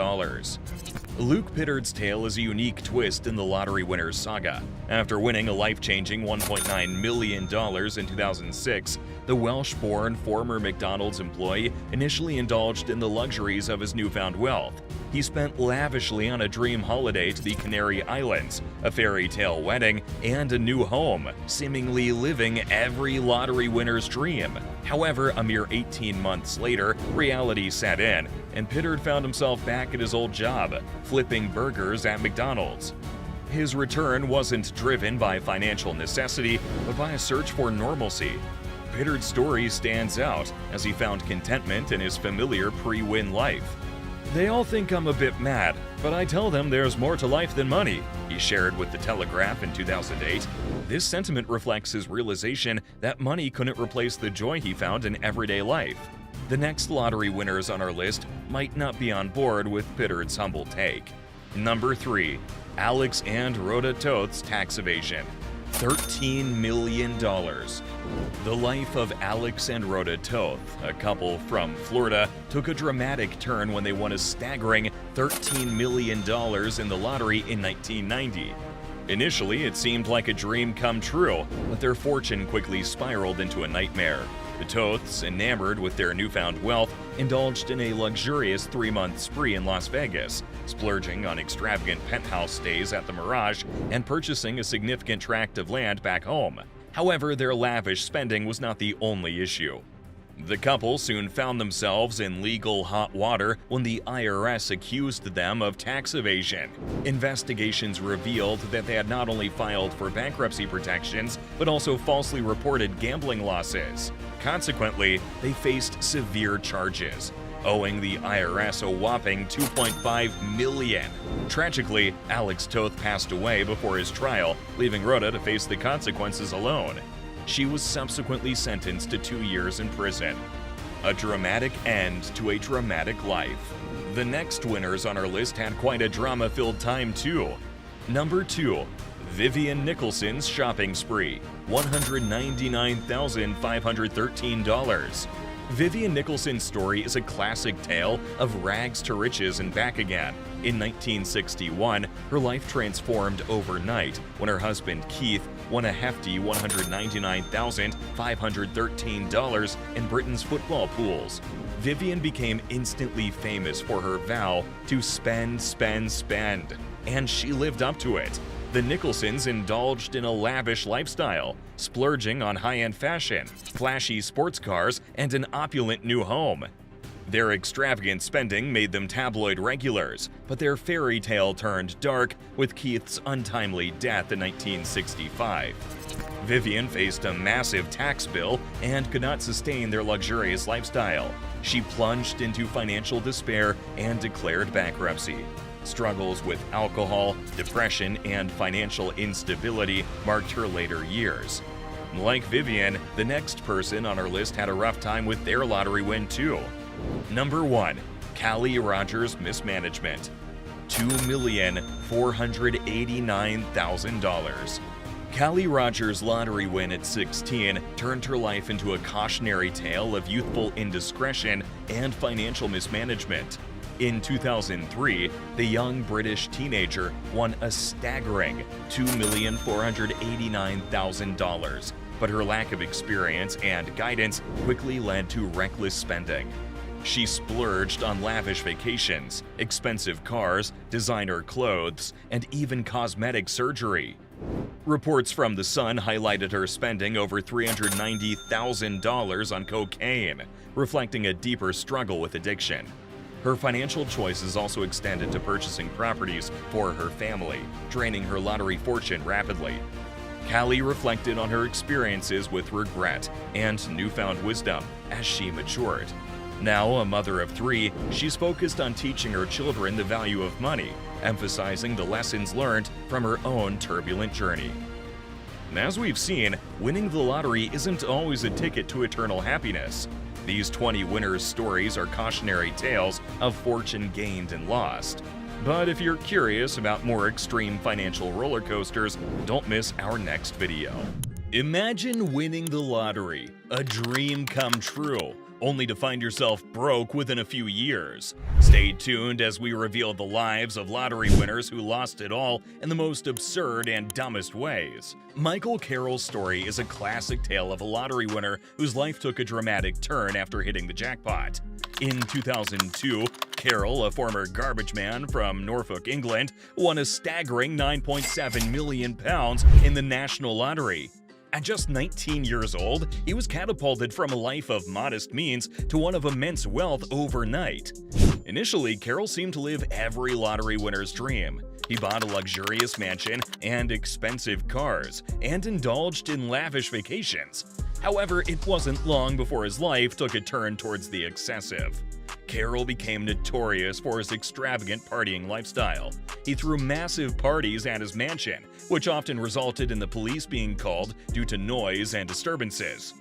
Speaker 3: Luke Pittard's tale is a unique twist in the lottery winner's saga. After winning a life-changing $1.9 million in 2006, the Welsh-born former McDonald's employee initially indulged in the luxuries of his newfound wealth. He spent lavishly on a dream holiday to the Canary Islands, a fairy tale wedding, and a new home, seemingly living every lottery winner's dream. However, a mere 18 months later, reality set in, and Pittard found himself back at his old job, flipping burgers at McDonald's. His return wasn't driven by financial necessity, but by a search for normalcy. Pittard's story stands out as he found contentment in his familiar pre-win life. "They all think I'm a bit mad, but I tell them there's more to life than money," he shared with The Telegraph in 2008. This sentiment reflects his realization that money couldn't replace the joy he found in everyday life. The next lottery winners on our list might not be on board with Bittard's humble take. Number 3. Alex and Rhoda Toth's tax evasion. $13 million. The life of Alex and Rhoda Toth, a couple from Florida, took a dramatic turn when they won a staggering $13 million in the lottery in 1990. Initially, it seemed like a dream come true, but their fortune quickly spiraled into a nightmare. The Toths, enamored with their newfound wealth, indulged in a luxurious 3-month spree in Las Vegas, splurging on extravagant penthouse stays at the Mirage and purchasing a significant tract of land back home. However, their lavish spending was not the only issue. The couple soon found themselves in legal hot water when the IRS accused them of tax evasion. Investigations revealed that they had not only filed for bankruptcy protections, but also falsely reported gambling losses. Consequently, they faced severe charges, owing the IRS a whopping $2.5 million. Tragically, Alex Toth passed away before his trial, leaving Rhoda to face the consequences alone. She was subsequently sentenced to 2 years in prison. A dramatic end to a dramatic life. The next winners on our list had quite a drama-filled time too. Number 2. Vivian Nicholson's shopping spree. $199,513. Vivian Nicholson's story is a classic tale of rags to riches and back again. In 1961, her life transformed overnight when her husband Keith won a hefty $199,513 in Britain's football pools. Vivian became instantly famous for her vow to spend, spend, spend, and she lived up to it. The Nicholsons indulged in a lavish lifestyle, splurging on high-end fashion, flashy sports cars, and an opulent new home. Their extravagant spending made them tabloid regulars, but their fairy tale turned dark with Keith's untimely death in 1965. Vivian faced a massive tax bill and could not sustain their luxurious lifestyle. She plunged into financial despair and declared bankruptcy. Struggles with alcohol, depression, and financial instability marked her later years. Like Vivian, the next person on our list had a rough time with their lottery win too. Number 1. Callie Rogers' mismanagement. $2,489,000. Callie Rogers' lottery win at 16 turned her life into a cautionary tale of youthful indiscretion and financial mismanagement. In 2003, the young British teenager won a staggering $2,489,000, but her lack of experience and guidance quickly led to reckless spending. She splurged on lavish vacations, expensive cars, designer clothes, and even cosmetic surgery. Reports from The Sun highlighted her spending over $390,000 on cocaine, reflecting a deeper struggle with addiction. Her financial choices also extended to purchasing properties for her family, draining her lottery fortune rapidly. Callie reflected on her experiences with regret and newfound wisdom as she matured. Now a mother of 3, she's focused on teaching her children the value of money, emphasizing the lessons learned from her own turbulent journey. As we've seen, winning the lottery isn't always a ticket to eternal happiness. These 20 winners' stories are cautionary tales of fortune gained and lost. But if you're curious about more extreme financial roller coasters, don't miss our next video. Imagine winning the lottery, a dream come true, only to find yourself broke within a few years. Stay tuned as we reveal the lives of lottery winners who lost it all in the most absurd and dumbest ways. Michael Carroll's story is a classic tale of a lottery winner whose life took a dramatic turn after hitting the jackpot. In 2002, Carroll, a former garbage man from Norfolk, England, won a staggering £9.7 million in the National Lottery. At just 19 years old, he was catapulted from a life of modest means to one of immense wealth overnight. Initially, Carroll seemed to live every lottery winner's dream. He bought a luxurious mansion and expensive cars, and indulged in lavish vacations. However, it wasn't long before his life took a turn towards the excessive. Carroll became notorious for his extravagant partying lifestyle. He threw massive parties at his mansion, which often resulted in the police being called due to noise and disturbances.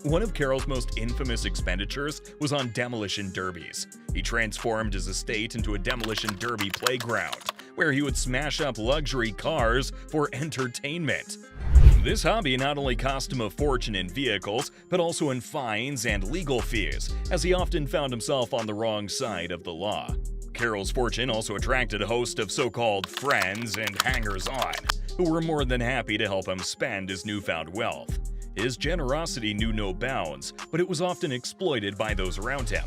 Speaker 3: One of Carroll's most infamous expenditures was on demolition derbies. He transformed his estate into a demolition derby playground, where he would smash up luxury cars for entertainment. This hobby not only cost him a fortune in vehicles, but also in fines and legal fees, as he often found himself on the wrong side of the law. Carroll's fortune also attracted a host of so-called friends and hangers-on, who were more than happy to help him spend his newfound wealth. His generosity knew no bounds, but it was often exploited by those around him.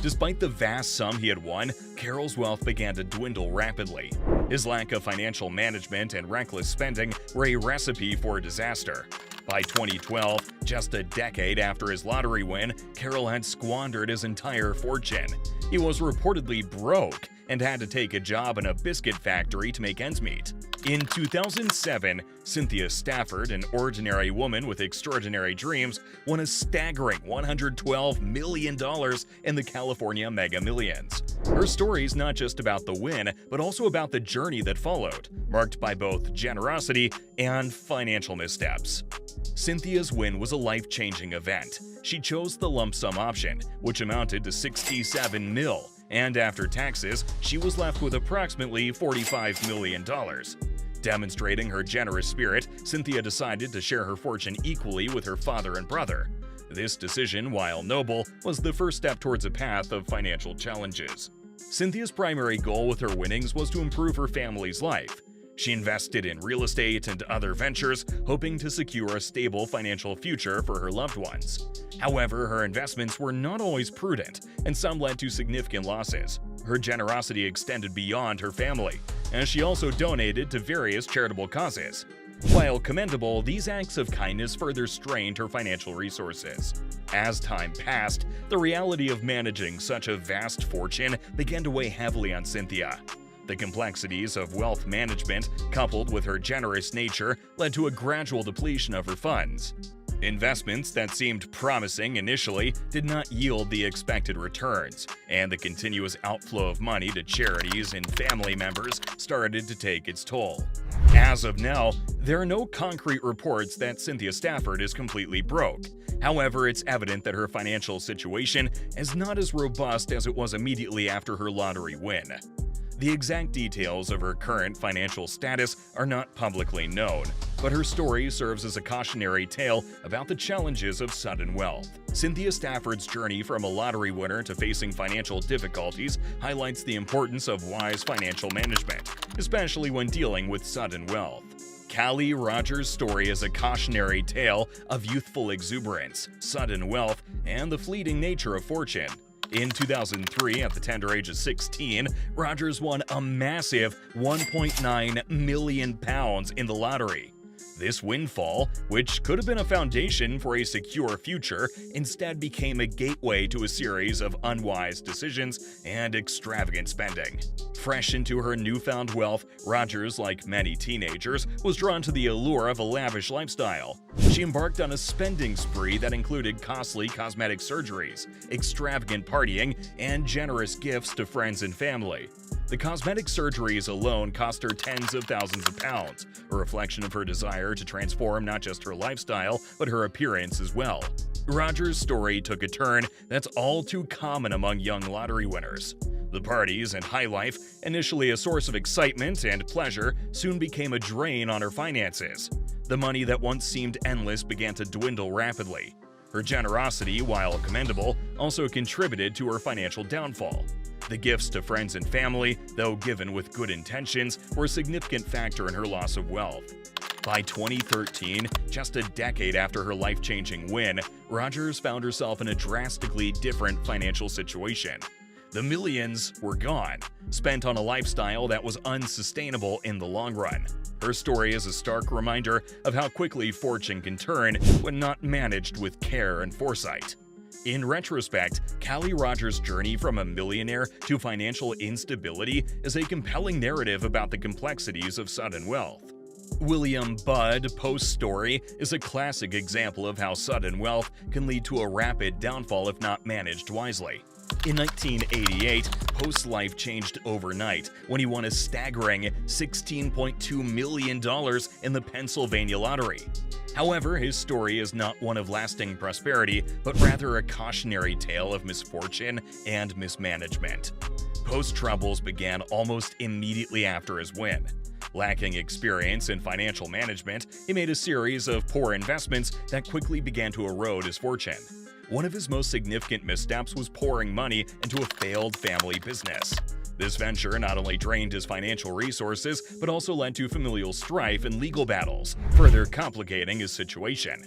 Speaker 3: Despite the vast sum he had won, Carroll's wealth began to dwindle rapidly. His lack of financial management and reckless spending were a recipe for disaster. By 2012, just a decade after his lottery win, Carroll had squandered his entire fortune. He was reportedly broke and had to take a job in a biscuit factory to make ends meet. In 2007, Cynthia Stafford, an ordinary woman with extraordinary dreams, won a staggering $112 million in the California Mega Millions. Her story is not just about the win, but also about the journey that followed, marked by both generosity and financial missteps. Cynthia's win was a life-changing event. She chose the lump sum option, which amounted to $67 million, and after taxes, she was left with approximately $45 million. Demonstrating her generous spirit, Cynthia decided to share her fortune equally with her father and brother. This decision, while noble, was the first step towards a path of financial challenges. Cynthia's primary goal with her winnings was to improve her family's life. She invested in real estate and other ventures, hoping to secure a stable financial future for her loved ones. However, her investments were not always prudent, and some led to significant losses. Her generosity extended beyond her family, as she also donated to various charitable causes. While commendable, these acts of kindness further strained her financial resources. As time passed, the reality of managing such a vast fortune began to weigh heavily on Cynthia. The complexities of wealth management, coupled with her generous nature, led to a gradual depletion of her funds. Investments that seemed promising initially did not yield the expected returns, and the continuous outflow of money to charities and family members started to take its toll. As of now, there are no concrete reports that Cynthia Stafford is completely broke. However, it's evident that her financial situation is not as robust as it was immediately after her lottery win. The exact details of her current financial status are not publicly known, but her story serves as a cautionary tale about the challenges of sudden wealth. Cynthia Stafford's journey from a lottery winner to facing financial difficulties highlights the importance of wise financial management, especially when dealing with sudden wealth. Callie Rogers' story is a cautionary tale of youthful exuberance, sudden wealth, and the fleeting nature of fortune. In 2003, at the tender age of 16, Rogers won a massive £1.9 million in the lottery. This windfall, which could have been a foundation for a secure future, instead became a gateway to a series of unwise decisions and extravagant spending. Fresh into her newfound wealth, Rogers, like many teenagers, was drawn to the allure of a lavish lifestyle. She embarked on a spending spree that included costly cosmetic surgeries, extravagant partying, and generous gifts to friends and family. The cosmetic surgeries alone cost her tens of thousands of pounds, a reflection of her desire to transform not just her lifestyle, but her appearance as well. Rogers' story took a turn that's all too common among young lottery winners. The parties and high life, initially a source of excitement and pleasure, soon became a drain on her finances. The money that once seemed endless began to dwindle rapidly. Her generosity, while commendable, also contributed to her financial downfall. The gifts to friends and family, though given with good intentions, were a significant factor in her loss of wealth. By 2013, just a decade after her life-changing win, Rogers found herself in a drastically different financial situation. The millions were gone, spent on a lifestyle that was unsustainable in the long run. Her story is a stark reminder of how quickly fortune can turn when not managed with care and foresight. In retrospect, Callie Rogers' journey from a millionaire to financial instability is a compelling narrative about the complexities of sudden wealth. William Budd Post's story is a classic example of how sudden wealth can lead to a rapid downfall if not managed wisely. In 1988, Post's life changed overnight when he won a staggering $16.2 million in the Pennsylvania lottery. However, his story is not one of lasting prosperity, but rather a cautionary tale of misfortune and mismanagement. Post's troubles began almost immediately after his win. Lacking experience in financial management, he made a series of poor investments that quickly began to erode his fortune. One of his most significant missteps was pouring money into a failed family business. This venture not only drained his financial resources, but also led to familial strife and legal battles, further complicating his situation.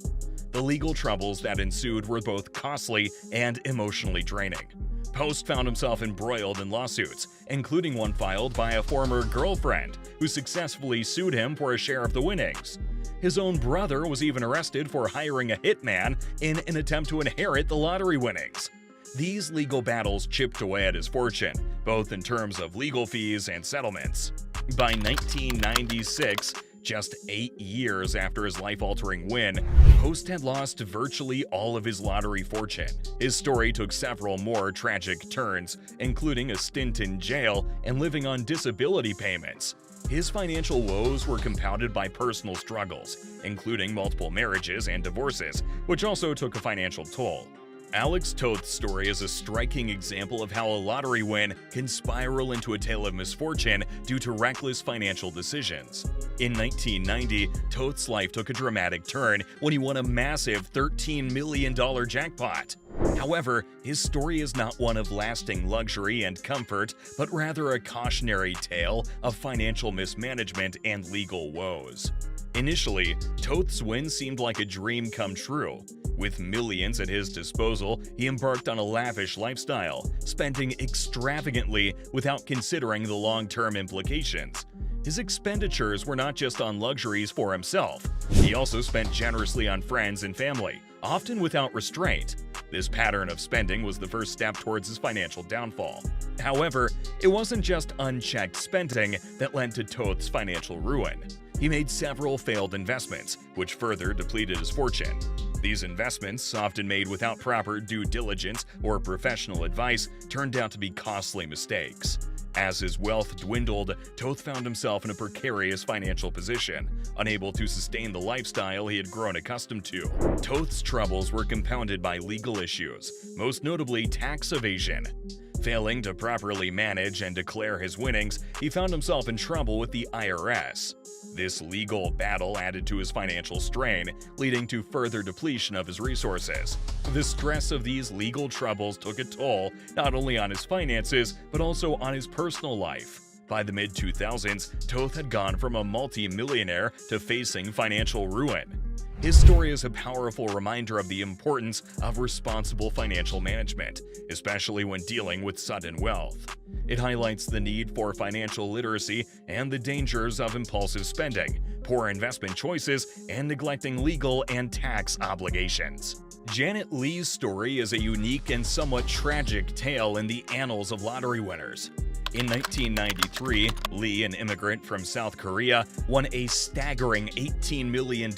Speaker 3: The legal troubles that ensued were both costly and emotionally draining. Post found himself embroiled in lawsuits, including one filed by a former girlfriend who successfully sued him for a share of the winnings. His own brother was even arrested for hiring a hitman in an attempt to inherit the lottery winnings. These legal battles chipped away at his fortune, both in terms of legal fees and settlements. By 1996, just 8 years after his life-altering win, Post had lost virtually all of his lottery fortune. His story took several more tragic turns, including a stint in jail and living on disability payments. His financial woes were compounded by personal struggles, including multiple marriages and divorces, which also took a financial toll. Alex Toth's story is a striking example of how a lottery win can spiral into a tale of misfortune due to reckless financial decisions. In 1990, Toth's life took a dramatic turn when he won a massive $13 million jackpot. However, his story is not one of lasting luxury and comfort, but rather a cautionary tale of financial mismanagement and legal woes. Initially, Toth's win seemed like a dream come true. With millions at his disposal, he embarked on a lavish lifestyle, spending extravagantly without considering the long-term implications. His expenditures were not just on luxuries for himself. He also spent generously on friends and family, often without restraint. This pattern of spending was the first step towards his financial downfall. However, it wasn't just unchecked spending that led to Toth's financial ruin. He made several failed investments, which further depleted his fortune. These investments, often made without proper due diligence or professional advice, turned out to be costly mistakes. As his wealth dwindled, Toth found himself in a precarious financial position, unable to sustain the lifestyle he had grown accustomed to. Toth's troubles were compounded by legal issues, most notably tax evasion. Failing to properly manage and declare his winnings, he found himself in trouble with the IRS. This legal battle added to his financial strain, leading to further depletion of his resources. The stress of these legal troubles took a toll not only on his finances, but also on his personal life. By the mid-2000s, Toth had gone from a multi-millionaire to facing financial ruin. His story is a powerful reminder of the importance of responsible financial management, especially when dealing with sudden wealth. It highlights the need for financial literacy and the dangers of impulsive spending, poor investment choices, and neglecting legal and tax obligations. Janet Lee's story is a unique and somewhat tragic tale in the annals of lottery winners. In 1993, Lee, an immigrant from South Korea, won a staggering $18 million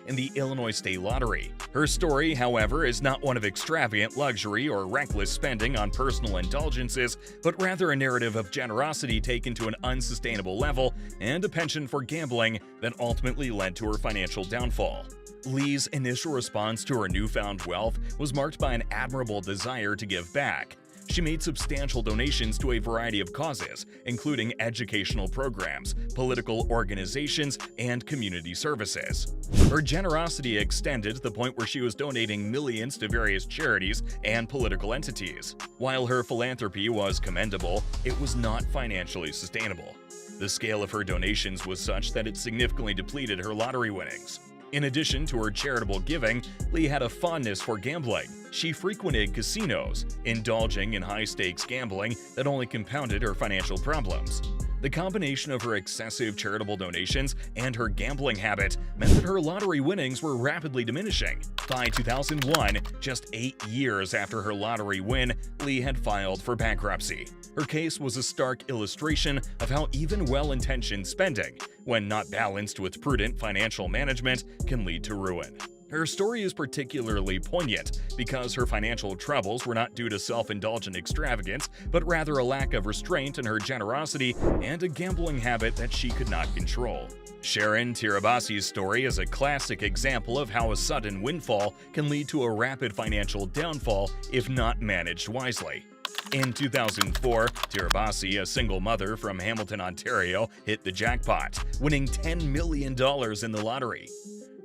Speaker 3: in the Illinois State Lottery. Her story, however, is not one of extravagant luxury or reckless spending on personal indulgences, but rather a narrative of generosity taken to an unsustainable level and a penchant for gambling that ultimately led to her financial downfall. Lee's initial response to her newfound wealth was marked by an admirable desire to give back. She made substantial donations to a variety of causes, including educational programs, political organizations, and community services. Her generosity extended to the point where she was donating millions to various charities and political entities. While her philanthropy was commendable, it was not financially sustainable. The scale of her donations was such that it significantly depleted her lottery winnings. In addition to her charitable giving, Lee had a fondness for gambling. She frequented casinos, indulging in high-stakes gambling that only compounded her financial problems. The combination of her excessive charitable donations and her gambling habit meant that her lottery winnings were rapidly diminishing. By 2001, just 8 years after her lottery win, Lee had filed for bankruptcy. Her case was a stark illustration of how even well-intentioned spending, when not balanced with prudent financial management, can lead to ruin. Her story is particularly poignant because her financial troubles were not due to self-indulgent extravagance, but rather a lack of restraint in her generosity and a gambling habit that she could not control. Sharon Tirabasi's story is a classic example of how a sudden windfall can lead to a rapid financial downfall if not managed wisely. In 2004, Tirabasi, a single mother from Hamilton, Ontario, hit the jackpot, winning $10 million in the lottery.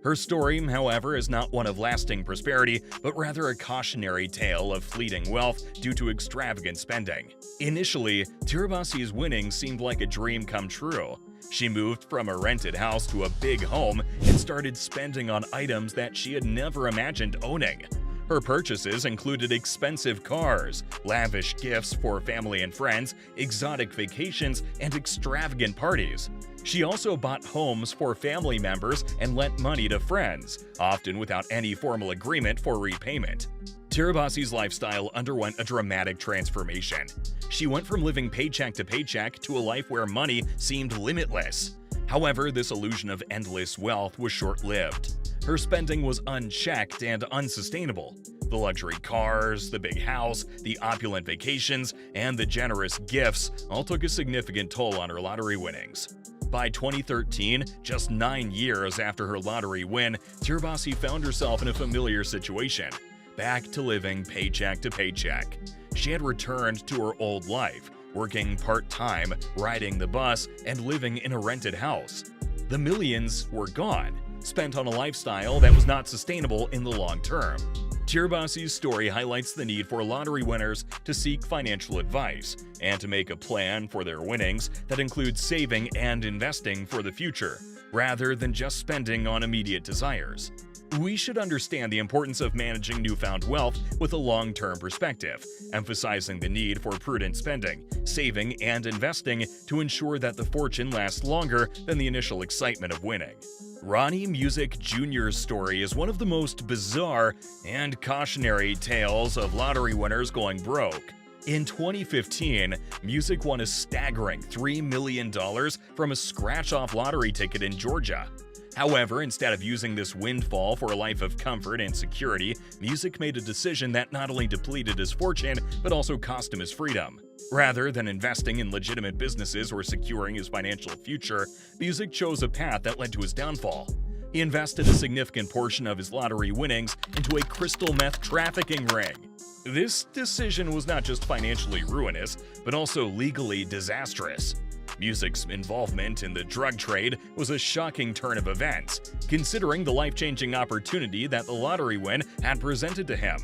Speaker 3: Her story, however, is not one of lasting prosperity, but rather a cautionary tale of fleeting wealth due to extravagant spending. Initially, Tirabasi's winnings seemed like a dream come true. She moved from a rented house to a big home and started spending on items that she had never imagined owning. Her purchases included expensive cars, lavish gifts for family and friends, exotic vacations, and extravagant parties. She also bought homes for family members and lent money to friends, often without any formal agreement for repayment. Tirabasi's lifestyle underwent a dramatic transformation. She went from living paycheck to paycheck to a life where money seemed limitless. However, this illusion of endless wealth was short-lived. Her spending was unchecked and unsustainable. The luxury cars, the big house, the opulent vacations, and the generous gifts all took a significant toll on her lottery winnings. By 2013, just 9 years after her lottery win, Tirabasi found herself in a familiar situation, back to living paycheck to paycheck. She had returned to her old life, working part-time, riding the bus, and living in a rented house. The millions were gone, spent on a lifestyle that was not sustainable in the long term. Tirabasi's story highlights the need for lottery winners to seek financial advice and to make a plan for their winnings that includes saving and investing for the future, rather than just spending on immediate desires. We should understand the importance of managing newfound wealth with a long-term perspective, emphasizing the need for prudent spending, saving, and investing to ensure that the fortune lasts longer than the initial excitement of winning. Ronnie Music Jr.'s story is one of the most bizarre and cautionary tales of lottery winners going broke. In 2015, Music won a staggering $3 million from a scratch-off lottery ticket in Georgia. However, instead of using this windfall for a life of comfort and security, Music made a decision that not only depleted his fortune, but also cost him his freedom. Rather than investing in legitimate businesses or securing his financial future, Music chose a path that led to his downfall. He invested a significant portion of his lottery winnings into a crystal meth trafficking ring. This decision was not just financially ruinous, but also legally disastrous. Music's involvement in the drug trade was a shocking turn of events, considering the life-changing opportunity that the lottery win had presented to him.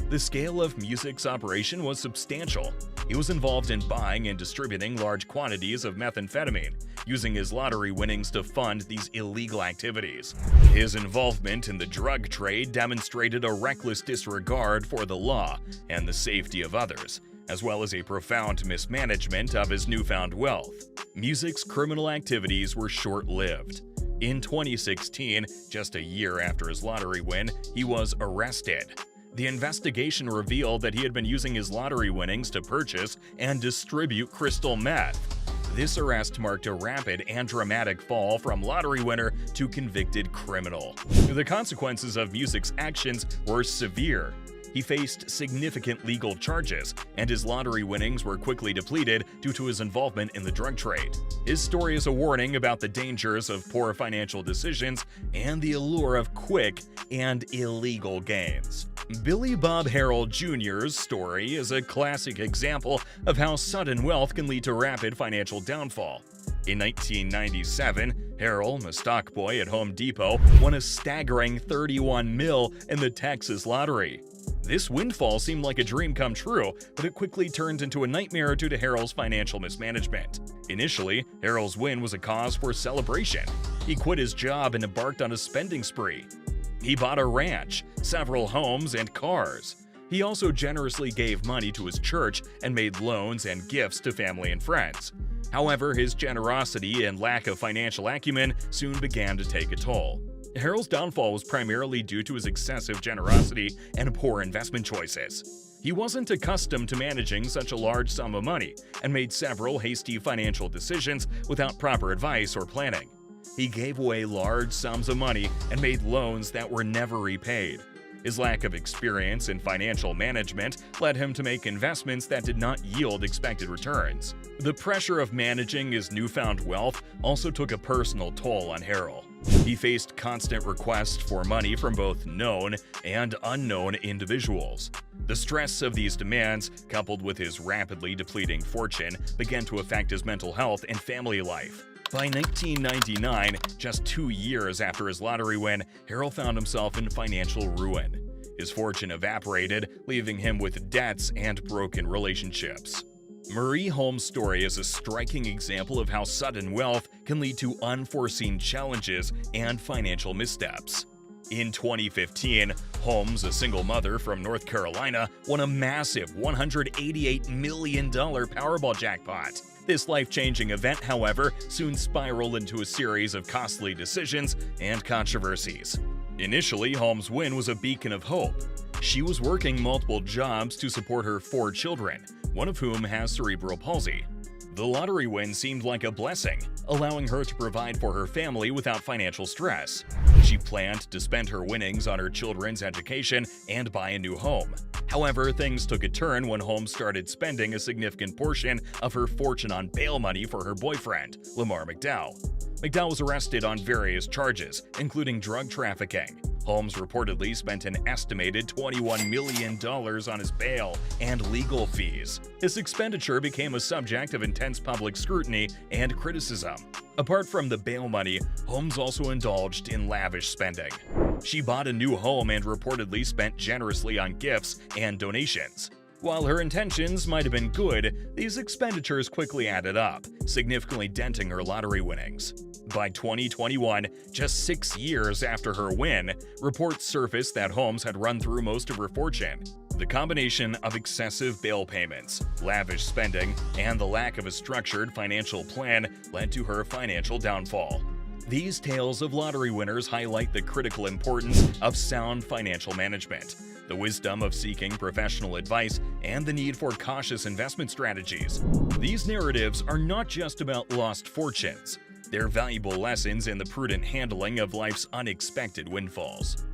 Speaker 3: The scale of Music's operation was substantial. He was involved in buying and distributing large quantities of methamphetamine, using his lottery winnings to fund these illegal activities. His involvement in the drug trade demonstrated a reckless disregard for the law and the safety of others, as well as a profound mismanagement of his newfound wealth. Music's criminal activities were short-lived. In 2016, just a year after his lottery win, he was arrested. The investigation revealed that he had been using his lottery winnings to purchase and distribute crystal meth. This arrest marked a rapid and dramatic fall from lottery winner to convicted criminal. The consequences of Music's actions were severe. He faced significant legal charges, and his lottery winnings were quickly depleted due to his involvement in the drug trade. His story is a warning about the dangers of poor financial decisions and the allure of quick and illegal gains. Billy Bob Harrell Jr.'s story is a classic example of how sudden wealth can lead to rapid financial downfall. In 1997, Harrell, a stock boy at Home Depot, won a staggering $31 million in the Texas lottery. This windfall seemed like a dream come true, but it quickly turned into a nightmare due to Harrell's financial mismanagement. Initially, Harrell's win was a cause for celebration. He quit his job and embarked on a spending spree. He bought a ranch, several homes, and cars. He also generously gave money to his church and made loans and gifts to family and friends. However, his generosity and lack of financial acumen soon began to take a toll. Harold's downfall was primarily due to his excessive generosity and poor investment choices. He wasn't accustomed to managing such a large sum of money and made several hasty financial decisions without proper advice or planning. He gave away large sums of money and made loans that were never repaid. His lack of experience in financial management led him to make investments that did not yield expected returns. The pressure of managing his newfound wealth also took a personal toll on Harold. He faced constant requests for money from both known and unknown individuals. The stress of these demands, coupled with his rapidly depleting fortune, began to affect his mental health and family life. By 1999, just 2 years after his lottery win, Harold found himself in financial ruin. His fortune evaporated, leaving him with debts and broken relationships. Marie Holmes' story is a striking example of how sudden wealth can lead to unforeseen challenges and financial missteps. In 2015, Holmes, a single mother from North Carolina, won a massive $188 million Powerball jackpot. This life-changing event, however, soon spiraled into a series of costly decisions and controversies. Initially, Holmes' win was a beacon of hope. She was working multiple jobs to support her 4 children, one of whom has cerebral palsy. The lottery win seemed like a blessing, allowing her to provide for her family without financial stress. She planned to spend her winnings on her children's education and buy a new home. However, things took a turn when Holmes started spending a significant portion of her fortune on bail money for her boyfriend, Lamar McDowell. McDowell was arrested on various charges, including drug trafficking. Holmes reportedly spent an estimated $21 million on his bail and legal fees. This expenditure became a subject of intense public scrutiny and criticism. Apart from the bail money, Holmes also indulged in lavish spending. She bought a new home and reportedly spent generously on gifts and donations. While her intentions might have been good, these expenditures quickly added up, significantly denting her lottery winnings. By 2021, just 6 years after her win, reports surfaced that Holmes had run through most of her fortune. The combination of excessive bail payments, lavish spending, and the lack of a structured financial plan led to her financial downfall. These tales of lottery winners highlight the critical importance of sound financial management, the wisdom of seeking professional advice, and the need for cautious investment strategies. These narratives are not just about lost fortunes. They're valuable lessons in the prudent handling of life's unexpected windfalls.